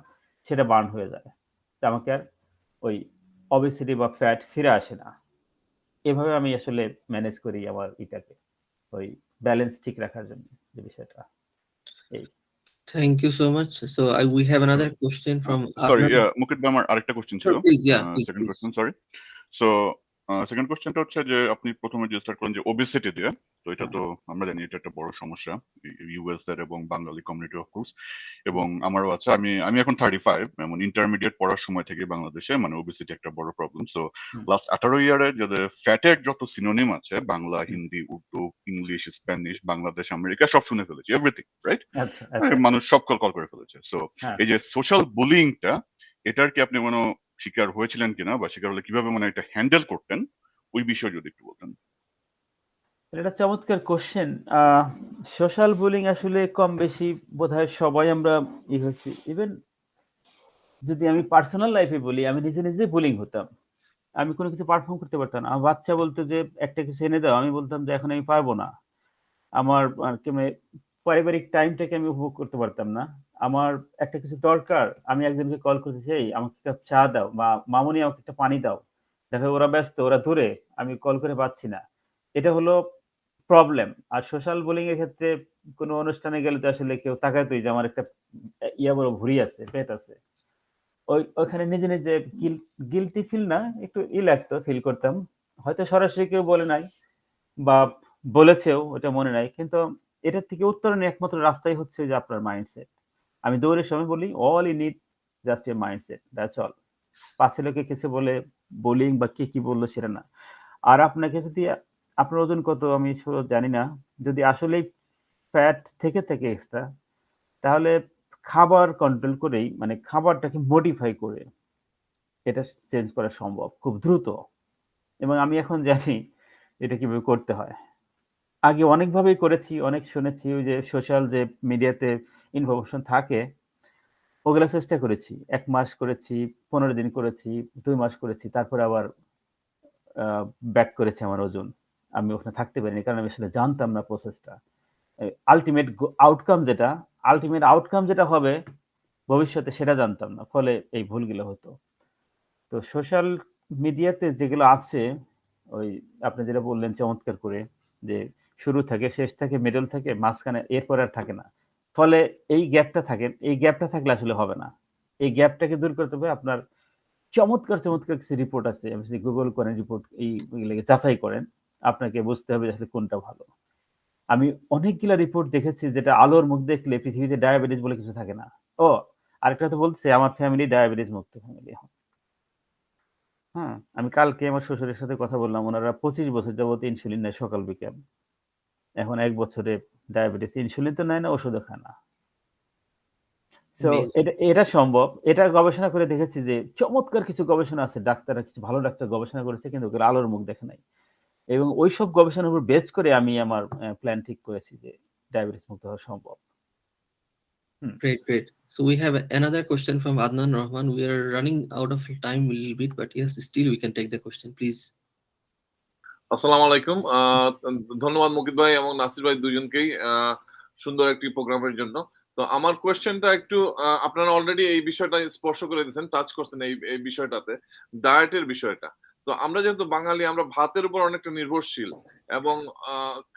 সেটা বার্ন হয়ে যায়। তো আমাকে আর ওই ওবেসিটি বা ফ্যাট ফিরে আসে না। এভাবে আমি আসলে ম্যানেজ করি আমার এটাকে। ওই ব্যালেন্স ঠিক রাখার জন্য যে বিষয়টা। এই। Thank you so much. So we have another question from sorry, Adnan. Mukit ভাই, আমার আরেকটা কোশ্চেন ছিল। Sure, please, yeah, please, second please. Question, sorry. So second কোশ্চেনটা হচ্ছে যে আপনি প্রথমে যে স্টার্ট করেন যে ওবেসিটি দিয়ে, তো এটা তো আমরা জানি এটা একটা বড় সমস্যা ইউএস এর এবং বাঙালি কমিউনিটি অফ কোর্স, এবং আমারও আছে। আমি এখন 35, এমন ইন্টারমিডিয়েট পড়ার সময় থেকে বাংলাদেশে মানে ওবেসিটি একটা বড় প্রবলেম। সো লাস্ট 18 ইয়ারে যে ফ্যাটের যত সিনোনিম আছে, Bangla, Hindi, Urdu, English, Spanish, Bangladesh, America, সব শুনে ফেলেছি, এভরিথিং, রাইট? আচ্ছা, আচ্ছা। মানুষ সব কল করে ফেলেছে। সো হ্যাঁ। এই যে সোশ্যাল বুলিংটা, এটার কি আপনি কোনো শিকার হয়েছিলেন কিনা, বা শিকার হলে কিভাবে মানে এটা হ্যান্ডেল করতেন, ওই বিষয়ে যদি একটু বলতেন। এটা চমৎকার কোশ্চেন। সোশ্যাল বুলিং আসলে কম বেশি বোধহয় সবাই আমরা হয়েছি। ইভেন যদি আমি পার্সোনাল লাইফে বলি, আমি নিজে বুলিং হতাম। আমি কোনো কিছু পারফর্ম করতে পারতাম না। আমার বাচ্চা বলতো যে, "একটা কিছু এনে দাও।" আমি বলতাম যে, "এখন আমি পারব না।" আমার পারিবারিক টাইমটাকে আমি উপভোগ করতে পারতাম না। আমার একটা কিছু দরকার, আমি একজনকে কল করতেছি, "এই আমাকে একটা চা দাও" বা "মামুনি আমাকে একটা পানি দাও।" দেখা যায় ওরা ব্যস্ত, ওরা দূরে, আমি কল করে পাচ্ছি না। এটা হলো প্রবলেম। আর সোশ্যাল বুলিং এর ক্ষেত্রে কোনো অনুষ্ঠানে গেলে তো আসলে কেউ তাকাতই যে আমার একটা বড় ভুঁড়ি আছে, পেট আছে। ওইখানে নিজে গিল্টি ফিল না, একটু লাগতো, ফিল করতাম। হয়তো সরাসরি কেউ বলে নাই বা বলেছেও, ওটা মনে নাই। কিন্তু এটার থেকে উত্তরণের একমাত্র রাস্তাই হচ্ছে যে আপনার মাইন্ডসেট। আমি দৌড়ের সময় বলি, "all you need just a mindset, that's all." পাছে লোকে কিছু বলে বুলিং বা কে কি বলল সেটা না। আর আপনাকে যদি আপনার ওজন কত আমি জানি না। যদি আসলেই ফ্যাট থেকে এক্সট্রা, তাহলে খাবার কন্ট্রোল করেই মানে খাবারটাকে মডিফাই করে এটা চেঞ্জ করা সম্ভব খুব দ্রুত। এবং আমি এখন জানি এটা কিভাবে করতে হয়। আগে অনেকভাবেই করেছি, অনেক শুনেছি ওই যে সোশ্যাল যে মিডিয়াতে ইনফরমেশন থাকে, ওগুলা চেষ্টা করেছি। ১ মাস করেছি, ১৫ দিন করেছি, ২ মাস করেছি। তারপরে আবার আ ব্যাক করেছে আমার ওজন। আমি ওখানে থাকতে পারিনি। কারণ আমি আসলে জানতাম না প্রসেসটা। আল্টিমেট আল্টিমেট আউটকাম যেটা হবে ভবিষ্যতে সেটা জানতাম না। ফলে এই ভুলগুলো হতো। তো সোশ্যাল মিডিয়াতে যেগুলো আছে, ওই আপনি যেটা বললেন চমৎকার করে যে শুরু থাকে, শেষ থাকে, মিডল থাকে, মাঝখানে এরপরে আর থাকে না। ফলে এই গ্যাপটা থাকে, এই গ্যাপটা থাকলে আসলে হবে না। এই গ্যাপটাকে দূর করতে হবে আপনার চমৎকার কিছু রিপোর্ট আছে। আপনি যদি গুগল করেন রিপোর্ট এগুলোকে যাচাই করেন, আপনাকে বুঝতে হবে যে আসলে কোনটা ভালো। আমি অনেকগুলা রিপোর্ট দেখেছি যেটা আলোর মুখ দেখলে পৃথিবীতে ডায়াবেটিস বলে কিছু থাকে না। ও আরেকটা কথা বলছে, আমার ফ্যামিলি ডায়াবেটিস মুক্ত ফ্যামিলি এখন। হ্যাঁ? আমি কালকে আমার শ্বশুরের সাথে কথা বললাম। উনারা ২৫ বছর যাবত ইনসুলিন নেয় সকাল বিকাল। এখন ১ বছরে ডায়াবেটিস ইনসুলিন তো নেয় না, ওষুধও খায় না। So Amazing. এটা সম্ভব। এটা গবেষণা করে দেখেছি যে চমৎকার কিছু গবেষণা আছে। ডাক্তাররা কিছু ভালো ডাক্তার গবেষণা করেছে কিন্তু ওগুলো আলোর মুখ দেখে নাই। এবং ঐসব গবেষণার উপর বেস করে আমি আমার প্ল্যান ঠিক করেছি যে ডায়াবেটিস মুক্ত হওয়া সম্ভব। হুম। Great. So we have another question from Adnan Rahman. We are running out of time a little bit, but yes, still we can take the question, please. আসসালামু আলাইকুম। ধন্যবাদ মুকিত ভাই এবং নাসির ভাই দুজনকেই সুন্দর একটি প্রোগ্রামের জন্য। তো আমার কোয়েশ্চেনটা একটু আপনারা অলরেডি এই বিষয়টা স্পর্শ করে দিয়েছেন, টাচ করছেন এই বিষয়টাতে, ডায়েটের বিষয়টা। তো আমরা যেহেতু বাঙালি, আমরা ভাতের উপর অনেকটা নির্ভরশীল এবং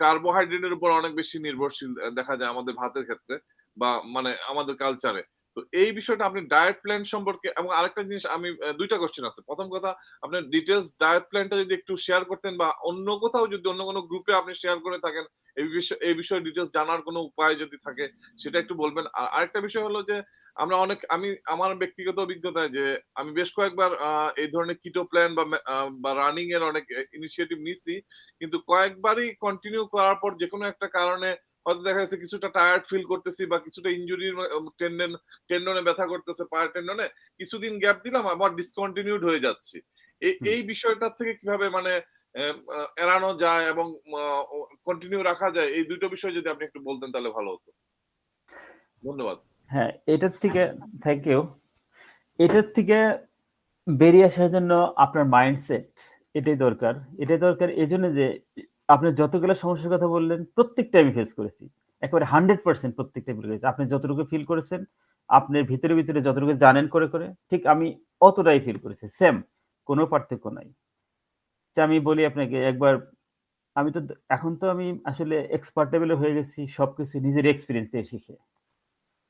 কার্বোহাইড্রেটের উপর অনেক বেশি নির্ভরশীল দেখা যায় আমাদের ভাতের ক্ষেত্রে বা মানে আমাদের কালচারে। তো এই বিষয়টা আপনি ডায়েট প্ল্যান সম্পর্কে, এবং আরেকটা জিনিস আমি ২ টা কোয়েশ্চেন আছে। প্রথম কথা, আপনার ডিটেইলস ডায়েট প্ল্যানটা যদি একটু শেয়ার করতেন বা অন্য কোথাও যদি অন্য কোনো গ্রুপে আপনি শেয়ার করে থাকেন, এই বিষয়ে ডিটেইলস জানার কোনো উপায় যদি থাকে সেটা একটু বলবেন। আর আরেকটা বিষয় হলো যে আমি আমার ব্যক্তিগত অভিজ্ঞতায় যে আমি বেশ কয়েকবার এই ধরনের কিটো প্ল্যান বা রানিং এর অনেক ইনিশিয়েটিভ নিছি। কিন্তু কয়েকবারই কন্টিনিউ করার পর যেকোনো একটা কারণে হয়তো দেখা যাচ্ছে কিছুটা টায়ার্ড ফিল করতেছি বা কিছুটা ইনজুরির টেন্ডনে ব্যথা করতেছে, পায়ের টেন্ডনে। কিছুদিন গ্যাপ দিলাম, আবার ডিসকন্টিনিউড হয়ে যাচ্ছি। এই বিষয়টা থেকে কিভাবে মানে এড়ানো যায় এবং কন্টিনিউ রাখা যায়, এই ২ টো বিষয় যদি আপনি একটু বলতেন তাহলে ভালো হতো। ধন্যবাদ। হ্যাঁ, এটার থেকে থ্যাংক ইউ। এটার থেকে বেরিয়ে আসার জন্য আপনার মাইন্ডসেট এটাই দরকার। এটাই দরকার এজন্য যে আপনি যতগুলো সমস্যার কথা বললেন প্রত্যেকটা আমি ফেস করেছি। একেবারে 100% প্রত্যেকটা ফিল করেছি। আপনি যতটুকু ফিল করেছেন, আপনার ভিতরে যতটুকু জানেন করে ঠিক আমি অতটাই ফিল করেছি। সেম, কোনো পার্থক্য নাই। যে আমি বলি আপনাকে একবার আমি তো এখন তো আমি আসলে এক্সপার্ট লেভেলে হয়ে গেছি সবকিছু নিজের এক্সপেরিয়েন্স থেকে শিখে।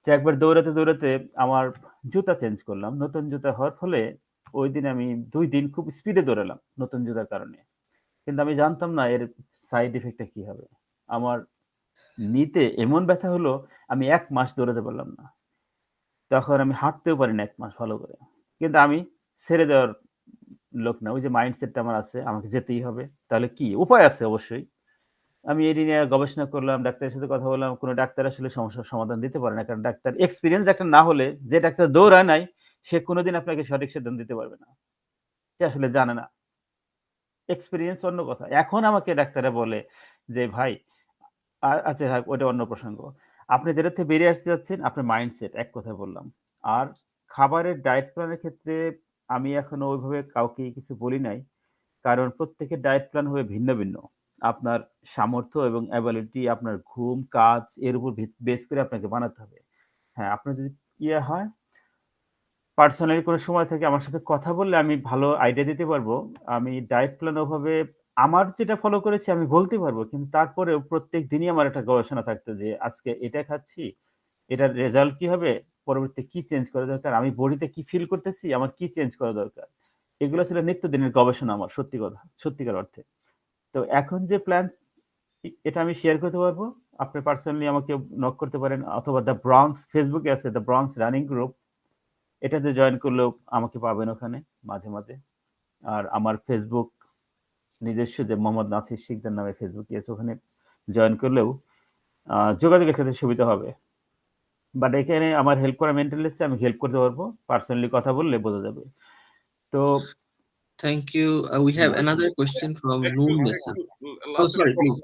যে একবার দৌড়াতে আমার জুতা চেঞ্জ করলাম। নতুন জুতা হওয়ার ফলে ঐদিন আমি ২ দিন খুব স্পিডে দৌড়ালাম নতুন জুতার কারণে। কিন্তু আমি জানতাম না এর সাইড ইফেক্ট টা কি হবে। আমার নিতে এমন ব্যথা হলো আমি ১ মাস দৌড়াতে পারলাম না। তখন আমি হাঁটতেও পারি না ১ মাস ভালো করে। কিন্তু আমি ছেড়ে দেওয়ার লোক না। ওই যে মাইন্ডসেটটা আমার আছে, আমাকে যেতেই হবে। তাহলে কি? উপায় আছে অবশ্যই। আমি এটি নিয়ে গবেষণা করলাম, ডাক্তারের সাথে কথা বললাম। কোন ডাক্তার আসলে সমস্যার সমাধান দিতে পারে না। কারণ ডাক্তার এক্সপেরিয়েন্স ডাক্তার না হলে, যে ডাক্তার দৌড়ায় নাই, সে কোনদিন আপনাকে সঠিক সিদ্ধান্ত দিতে পারবে না। সে আসলে জানে না। এক্সপেরিয়েন্স অন্য কথা। এখন আমাকে ডাক্তাররা বলে যে, "ভাই" আচ্ছা থাক ওটা অন্য প্রসঙ্গ। আপনি যেটা থেকে বেরিয়ে আসতে যাচ্ছেন, আপনার মাইন্ডসেট এক কথায় বললাম। আর খাবারের ডায়েট প্ল্যানের ক্ষেত্রে আমি এখনো ওইভাবে কাউকে কিছু বলি নাই। কারণ প্রত্যেকের ডায়েট প্ল্যান হবে ভিন্ন। আপনার সামর্থ্য এবং অ্যাবিলিটি, আপনার ঘুম, কাজ এর উপর বেস করে আপনাকে বানাতে হবে। হ্যাঁ, আপনার যদি ইয়ে হয়, পার্সোনালি কোনো সময় থেকে আমার সাথে কথা বললে আমি ভালো আইডিয়া দিতে পারবো। আমি ডায়েট প্ল্যান ওভাবে আমার যেটা ফলো করেছি আমি বলতে পারবো। কিন্তু তারপরেও প্রত্যেক দিনই আমার একটা গবেষণা থাকতো যে আজকে এটা খাচ্ছি, এটার রেজাল্ট কি হবে? পরবর্তীতে কি চেঞ্জ করা দরকার? আমি বডিতে কি ফিল করতেছি? আমার কি চেঞ্জ করা দরকার? এগুলো ছিল নিত্যদিনের গবেষণা আমার সত্যি কথা, সত্যিকার অর্থে। তো এখন যে প্ল্যান এটা আমি শেয়ার করতে পারবো। আপনি পার্সোনালি আমাকে নক করতে পারেন অথবা দ্য ব্রনক্স ফেসবুকে আছে দ্য ব্রনক্স রানিং গ্রুপ। এটাতে জয়েন করলেও আমাকে পাবেন ওখানে মাঝে। আর আমার ফেসবুক নিজস্ব যে মোহাম্মদ নাসির শিকদার নামে ফেসবুকে আছে ওখানে জয়েন করলেও যোগাযোগের ক্ষেত্রে সুবিধা হবে। বাট এখানে আমার হেল্প করা মেন্টালিস্টে আমি হেল্প করতে পারবো। পার্সোনালি কথা বললে বোঝা যাবে। তো Thank you. We have another question from Noor Nessa. Oh, sorry, please.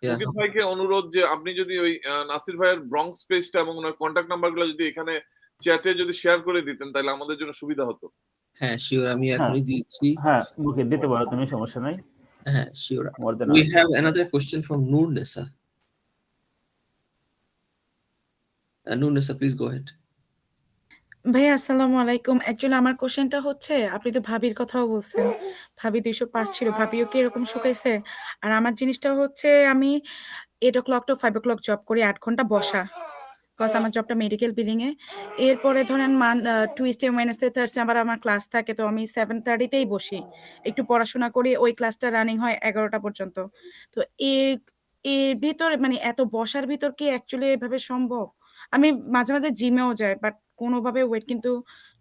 Yeah. Mukit ভাইকে অনুরোধ যে আপনি যদি ওই নাসির ভাইয়ের ব্রঙ্কস পেজটা এবং ওনার কন্ট্যাক্ট নাম্বারগুলো যদি এখানে চ্যাটে যদি শেয়ার করে দিতেন তাহলে আমাদের জন্য সুবিধা হতো। হ্যাঁ, শিওর আমি হ্যাঁ, এখনই দিচ্ছি। হ্যাঁ, মুখে দিতে পারো তুমি, সমস্যা নাই। হ্যাঁ, sure. More than We welcome. have another question from Noor Nessa. Noor Nessa, please go ahead. ভাইয়া আসসালামু আলাইকুম। অ্যাকচুয়ালি আমার কোশ্চেনটা হচ্ছে, আপনি তো ভাবির কথাও বলছেন। ভাবি ২০০ ছিল। ভাবিও কি এরকম শুকাইছে? আর আমার জিনিসটা হচ্ছে আমি 8 o'clock to 5 o'clock জব করি ৮ ঘন্টা বসা। কজ আমার জবটা মেডিকেল বিলিং এ। এরপরে ধরেন টুইসডে, ওয়েডনেসডে, থার্সডে আবার আমার ক্লাস থাকে। তো আমি 7:30 তেই বসি। একটু পড়াশোনা করি। ওই ক্লাসটা রানিং হয় ১১টা পর্যন্ত। তো এর এর ভিতরে মানে এত বসার ভিতর কি অ্যাকচুয়ালি এভাবে সম্ভব? আমি মাঝে জিমেও যাই। বাট কোনোভাবে ওয়েট কিন্তু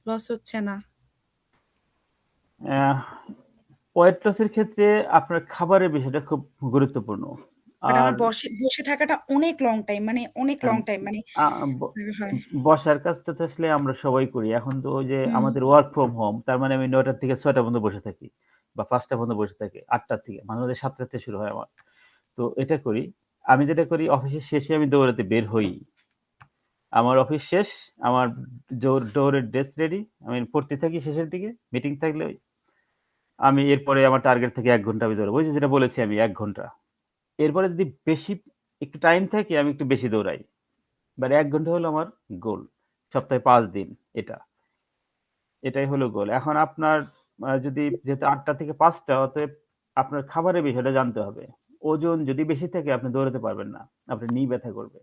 লস হচ্ছে না। ওয়েট লসের ক্ষেত্রে আপনার খাবারের বিষয়টা খুব গুরুত্বপূর্ণ। বাট আর আমার বসে থাকাটা অনেক লং টাইম মানে অনেক লং টাইম মানে আ ব হয়। বসার কাজটা তো আসলে আমরা সবাই করি। এখন তো ওই যে হুম। আমাদের ওয়ার্ক ফ্রম হোম, তার মানে আমি ৯টা থেকে ৬টা পর্যন্ত বসে থাকি বা ৫টা পর্যন্ত বসে থাকি। ৮টা থেকে মাঝে ৭টা থেকে শুরু হয় আমার। তো এটা করি। আমি যেটা করি অফিসের শেষে আমি দৌড়াতে বের হই। আমার অফিস শেষ, আমার দৌড়ের ড্রেস রেডি। আমি পড়তে থাকি শেষের দিকে। মিটিং থাকলে আমি এরপরে আমার টার্গেট থাকে ১ ঘন্টা আমি দৌড়াবো। ওই যে যেটা বলেছি আমি ১ ঘন্টা। এরপরে যদি বেশি একটু টাইম থাকে আমি একটু বেশি দৌড়াই। বাট ১ ঘন্টা হলো আমার গোল। সপ্তাহে ৫ দিন এটা। এটাই হলো গোল। এখন আপনার যদি যেহেতু ৮টা থেকে ৫টা অতএব আপনার খাবারের বিষয়টা জানতে হবে। ওজন যদি বেশি থাকে আপনি দৌড়াতে পারবেন না। আপনার নি ব্যথা করবে।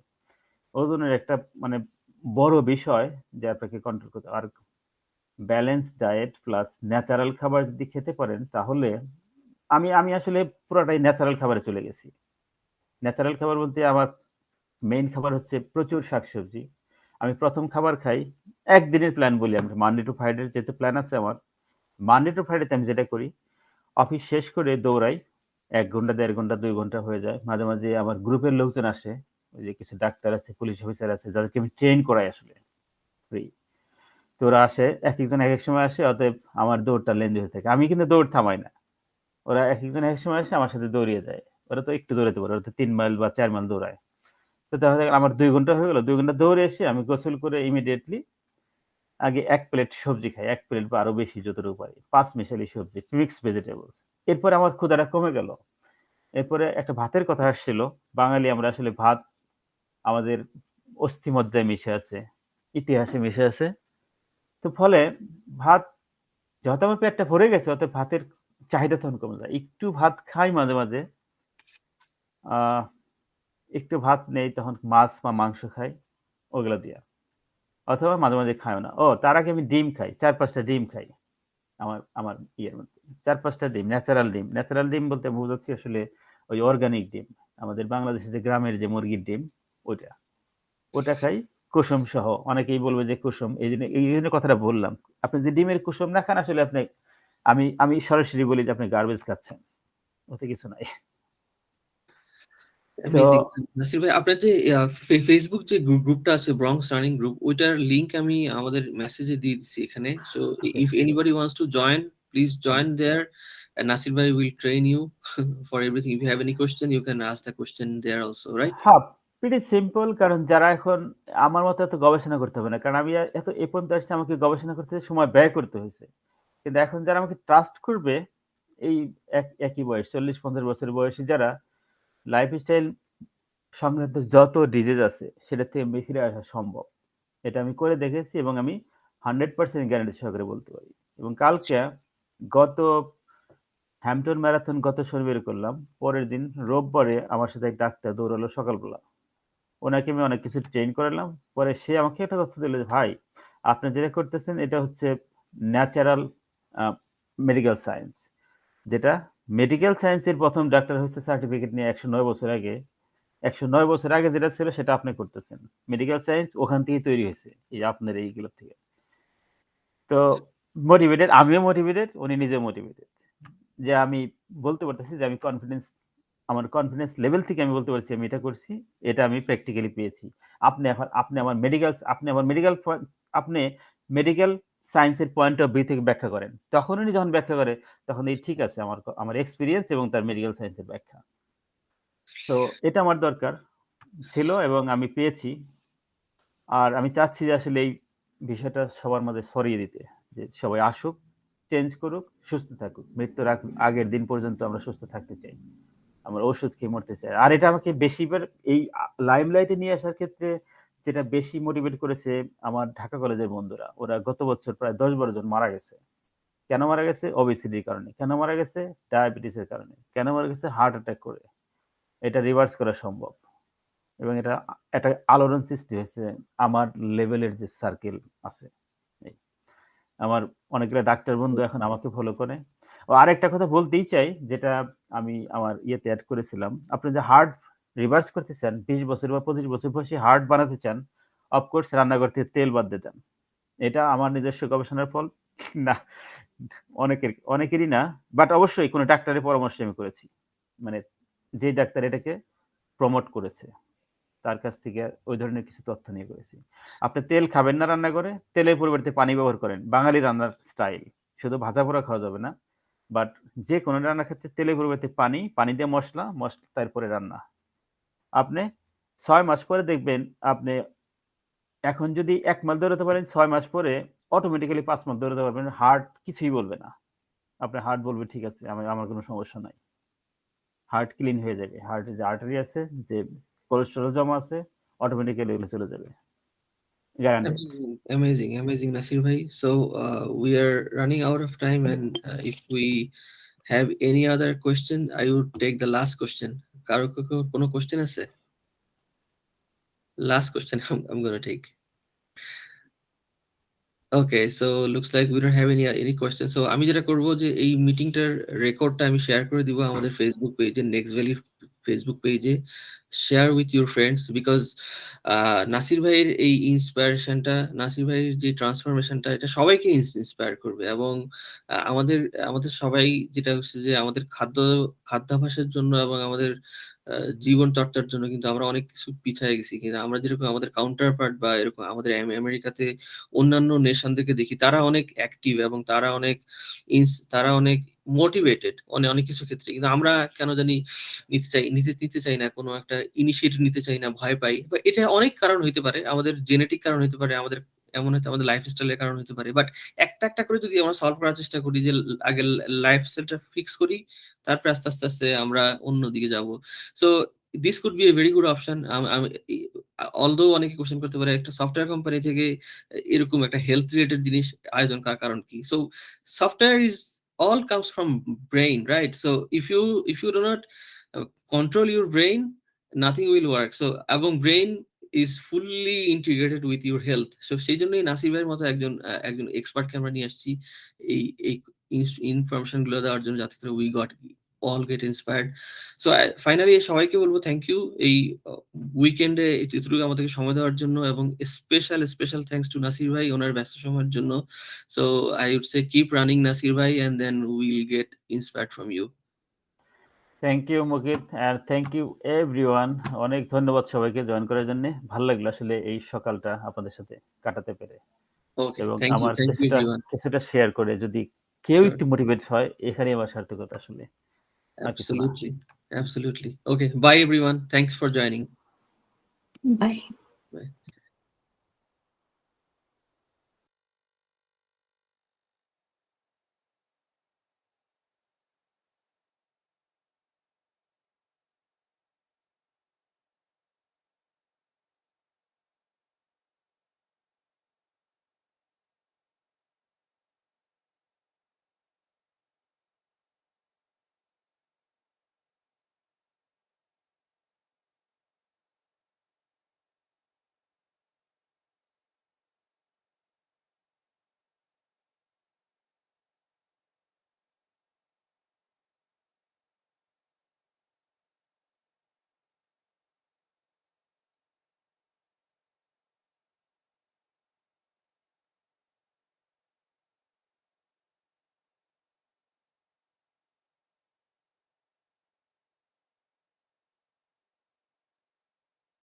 ওজনের একটা মানে বড় বিষয় যে আপনাকে কন্ট্রোল করতে আর ব্যালেন্স ডায়েট প্লাস ন্যাচারাল খাবার যদি খেতে পারেন তাহলে আমি আসলে পুরাটাই ন্যাচারাল খাবারে চলে গেছি। ন্যাচারাল খাবার বলতে আমার মেইন খাবার হচ্ছে প্রচুর শাকসবজি। আমি ১ম খাবার খাই, একদিনের প্ল্যান বলি আমরা। মানডে টু ফ্রাইডে যেহেতু প্ল্যান আছে আমার। মানডে টু ফ্রাইডেতে আমি যেটা করি, অফিস শেষ করে দৌড়াই। ১ ঘন্টা, ১.৫ ঘন্টা, ২ ঘন্টা হয়ে যায়। মাঝে আমার গ্রুপের লোকজন আসে। ওই যে কিছু ডাক্তার আছে, পুলিশ অফিসার আছে যাদেরকে আমি ট্রেন করাই আসলে ফ্রি। তো ওরা আসে, একেকজন একেক সময় আসে, অতএব আমার দৌড়টা লেন্দি হতে থাকে। আমি কিন্তু দৌড় থামাই না। ওরা একেকজন একেক সময় আসে আমার সাথে দৌড়িয়ে যায়। ওরা তো একটু দৌড়াতে পারে। ওরা তো ৩ মাইল বা ৪ মাইল দৌড়ায়। তো দেখা গেল আমার 2 ঘন্টা হয়ে গেল, 2 ঘন্টা দৌড়ে এসে আমি গোসল করে ইমিডিয়েটলি আগে 1 প্লেট সবজি খাই, 1 প্লেট বা আরো বেশি যতটুকু পারি, 5 মিশালি সবজি, মিক্সড ভেজিটেবলস। এরপরে আমার ক্ষুধাটা কমে গেল। এরপরে একটা ভাতের কথা আসছিল। বাঙালি আমরা আসলে ভাত আমাদের অস্থিমজ্জায় মিশে আছে, ইতিহাসে মিশে আছে। তো ফলে ভাত যত আমার পেটটা ভরে গেছে অত ভাতের চাহিদা তখন কমে যায়। একটু ভাত খাই মাঝে, মাঝে। আহ একটু ভাত নেই তখন মাছ বা মাংস খাই ওগুলা দিয়া। অথবা মাঝে, মাঝে খাইও না। তার আগে আমি ডিম খাই। ৪-৫ টা ডিম খাই। আমার আমার ইয়ের মধ্যে ৪-৫ টা ডিম, ন্যাচারাল ডিম। ন্যাচারাল ডিম বলতে বোঝাচ্ছি আসলে ওই অর্গানিক ডিম। আমাদের বাংলাদেশে যে গ্রামের যে মুরগির ডিম ওইটা। ওটা খাই কুসুম সহ। অনেকেই বলবে যে কুসুম এইজন্য কথাটা বললাম। আপনি যদি ডিমের কুসুম না খান আসলে আপনি আমি সরাসরি বলি যে আপনি গার্বেজ খাচ্ছেন। ওতে কিছু নাই। So amazing. নাসির ভাই আপনার যে ফেসবুক যে গ্রুপটা আছে ব্রঙ্কস রানিং গ্রুপ ওইটার লিংক আমি আমাদের মেসেজে দিয়ে দিচ্ছি এখানে। So okay, if anybody wants to join please join there and Nasir bhai will train you for everything. If you have any question you can ask the question there also, right? হ্যাঁ, প্রিটি সিম্পল। কারণ যারা এখন আমার মতো এত গবেষণা করতে হবে না। কারণ আমি এত এ পর্যন্ত আসছি আমাকে গবেষণা করতে সময় ব্যয় করতে হয়েছে। কিন্তু এখন যারা আমাকে ট্রাস্ট করবে এই একই বয়স ৪০-৫০ বছর বয়সী যারা লাইফস্টাইল সংক্রান্ত যত ডিজিজ আছে সেটা থেকে বেরিয়ে আসা সম্ভব। এটা আমি করে দেখেছি এবং আমি 100% গ্যারান্টি সহকারে বলতে পারি। এবং কালকে গত হ্যাম্পটন ম্যারাথন গত শনিবারে করলাম। পরের দিন রোববারে আমার সাথে এক ডাক্তার দৌড়ালো সকালবেলা। ওনাকে আমি অনেক কিছু ট্রেন করালাম। পরে সে আমাকে একটা তথ্য দিল যে, "ভাই, আপনি যেটা করতেছেন এটা হচ্ছে ন্যাচারাল আ মেডিকেল সায়েন্স।" যেটা মেডিকেল সায়েন্সের ১ম ডাক্তার হচ্ছে সার্টিফিকেট নিয়ে ১০৯ বছর আগে। ১০৯ বছর আগে যেটা ছিল সেটা আপনি করতেছেন। মেডিকেল সায়েন্স ওখান থেকেই তৈরি হয়েছে। এই আপনার এইগুলো থেকে। তো মোটিভেটেড, আমিও মোটিভেটেড, উনি নিজেও মোটিভেটেড। যে আমি বলতে পারতেছি যে আমি আমার কনফিডেন্স লেভেল থেকে আমি বলতে পারছি আমি এটা করছি। এটা আমি প্র্যাকটিক্যালি পেয়েছি। আপনি আমার মেডিকেল সায়েন্স এর পয়েন্ট অফ ভিউ থেকে ব্যাখ্যা করেন। তখন উনি যখন ব্যাখ্যা করে তখন এই ঠিক আছে আমার এক্সপেরিয়েন্স এবং তার মেডিকেল সায়েন্স এর ব্যাখ্যা। তো এটা আমার দরকার ছিল এবং আমি পেয়েছি। আর আমি চাচ্ছি যে আসলে এই বিষয়টা সবার মাঝে ছড়িয়ে দিতে। যে সবাই আসুক, চেঞ্জ করুক, সুস্থ থাকুক। মৃত্যুর আগের দিন পর্যন্ত আমরা সুস্থ থাকতে চাই। আমরা ওষুধ খেয়ে মরতে চাই। আর এটা আমাকে বেশিবার এই লাইমলাইটে নিয়ে আসার ক্ষেত্রে যেটা বেশি মোটিভেট করেছে আমার ঢাকা কলেজের বন্ধুরা। ওরা গত বছর প্রায় ১০-১২ জন মারা গেছে। কেন মারা গেছে? ওবেসিটির কারণে। কেন মারা গেছে? ডায়াবেটিসের কারণে। কেন মারা গেছে? হার্ট অ্যাটাক করে। এটা রিভার্স করা সম্ভব। এবং এটা একটা আলোড়ন সৃষ্টি হয়েছে আমার লেভেলের যে সার্কেল আছে। এই আমার অনেকগুলো ডাক্তার বন্ধু এখন আমাকে ফলো করে। আরেকটা কথা বলতেই চাই যেটা আমি আমার ইয়েতে এড করেছিলাম। আপনি যে হার্ট রিভার্স করতে চান, ২০ বছর বা ২৫ বছর বয়সী হার্ট বানাতে চান, অফকোর্স রান্নাঘর থেকে তেল বাদ দিয়ে দেন। এটা আমার নিজস্ব গবেষণার ফল না, অনেকেরই না। বাট অবশ্যই কোনো ডাক্তারের পরামর্শে আমি করেছি। মানে যে ডাক্তার এটাকে প্রমোট করেছে তার কাছ থেকে ওই ধরনের কিছু তথ্য নিয়ে করেছি। আপনি তেল খাবেন না রান্না করে, তেলের পরিবর্তে পানি ব্যবহার করেন। বাঙালি রান্নার স্টাইল। শুধু ভাজা পোড়া খাওয়া যাবে না। বাট যেকোনো রান্নার ক্ষেত্রে তেলের পরিবর্তে পানি দিয়ে মসলা তারপরে রান্না। আপনি ৬ মাস পরে দেখবেন আপনি এখন যদি ১ মাস দৌড়াতে পারেন ৬ মাস পরে অটোমেটিক্যালি ৫ মাস দৌড়াতে পারবেন। হার্ট কিছুই বলবে না। আপনার হার্ট বলবে ঠিক আছে আমার কোনো সমস্যা নাই। হার্ট ক্লিন হয়ে যাবে। হার্টে যে আর্টারি আছে, যে কোলেস্টেরল জমা আছে অটোমেটিক্যালি এগুলো চলে যাবে। Guaranteed. Amazing, Nasir bhai. So we are running out of time, and if we have any other question, I would take the last question. Karo কোনো question আছে? Last question I'm gonna take. Okay, so looks like we don't have any questions. So আমি যেটা করব যে এই মিটিংটার রেকর্ডটা আমি শেয়ার করে দিব আমাদের ফেসবুক পেজে, নেক্সট ভ্যালির ফেসবুক পেজে। Share with your friends because Nasir ভাইয়ের এই ইন্সপায়ারেশনটা, নাসির ভাইয়ের যে ট্রান্সফরমেশনটা এটা সবাইকে ইন্সপায়ার করবে। এবং আমাদের সবাই যেটা হচ্ছে যে আমাদের খাদ্যাভ্যাসের জন্য এবং আমাদের জীবন চর্চার জন্য কিন্তু আমরা অনেক কিছু পিছিয়ে গেছি। কিন্তু আমরা যেরকম আমাদের কাউন্টার পার্ট বা এরকম আমাদের আমেরিকাতে অন্যান্য নেশনদেরকে দেখি তারা অনেক অ্যাক্টিভ এবং তারা অনেক মোটিভেটেড অনেক কিছু ক্ষেত্রে, কিন্তু আমরা কেন জানি নিতে চাই না, কোনো একটা ইনিশিয়েটিভ নিতে চাই না, ভয় পাই। বা এটা অনেক কারণ হইতে পারে, আমাদের জেনেটিক কারণ হইতে পারে, আমাদের এমন হয়তো আমাদের লাইফস্টাইলের কারণ হতে পারে। বাট একটা করে যদি আমরা সলভ করার চেষ্টা করি, যে আগে লাইফস্টাইলটা ফিক্স করি, তারপর আস্তে আমরা অন্যদিকে যাব। So this could B a very good option. Although অনেকে কোশ্চেন করতে পারে একটা সফটওয়্যার কোম্পানি থেকে এরকম একটা হেলথ রিলেটেড জিনিস আয়োজন করার কারণ কি? So software is all comes from brain, right? So if you do not control your brain, nothing will work. So এবং brain is fully integrated with your health. So সেই জন্যই নাসির ভাইয়ের মতো একজন এক্সপার্টকে আমরা নিয়ে আসছি এই ইনফরমেশন গুলো দেওয়ার জন্য, যাতে করে we got all get inspired. So finally সবাইকে বলবো থ্যাংক ইউ এই উইকেন্ডে এতটুকু আমাদেরকে সময় দেওয়ার জন্য, এবং স্পেশাল থ্যাঙ্কস টু নাসির ভাই ওনার ব্যস্ত সময়ের জন্য। So I would say keep running, Nasir bhai, and then we'll get inspired from you. Thank you Mukit, and thank you everyone. অনেক ধন্যবাদ সবাইকে জয়েন করার জন্য। ভালো লাগলো আসলে এই সকালটা আপনাদের সাথে কাটাতে পেরে, Okay, এবং thank you আমার everyone. কিছুটা শেয়ার করে যদি কেউ Sure. একটু মোটিভেট হয়, এখানেই আমার সার্থকতা আসলে, আর কিছু না। Absolutely. Okay, bye everyone. Thanks for joining. Bye. Bye.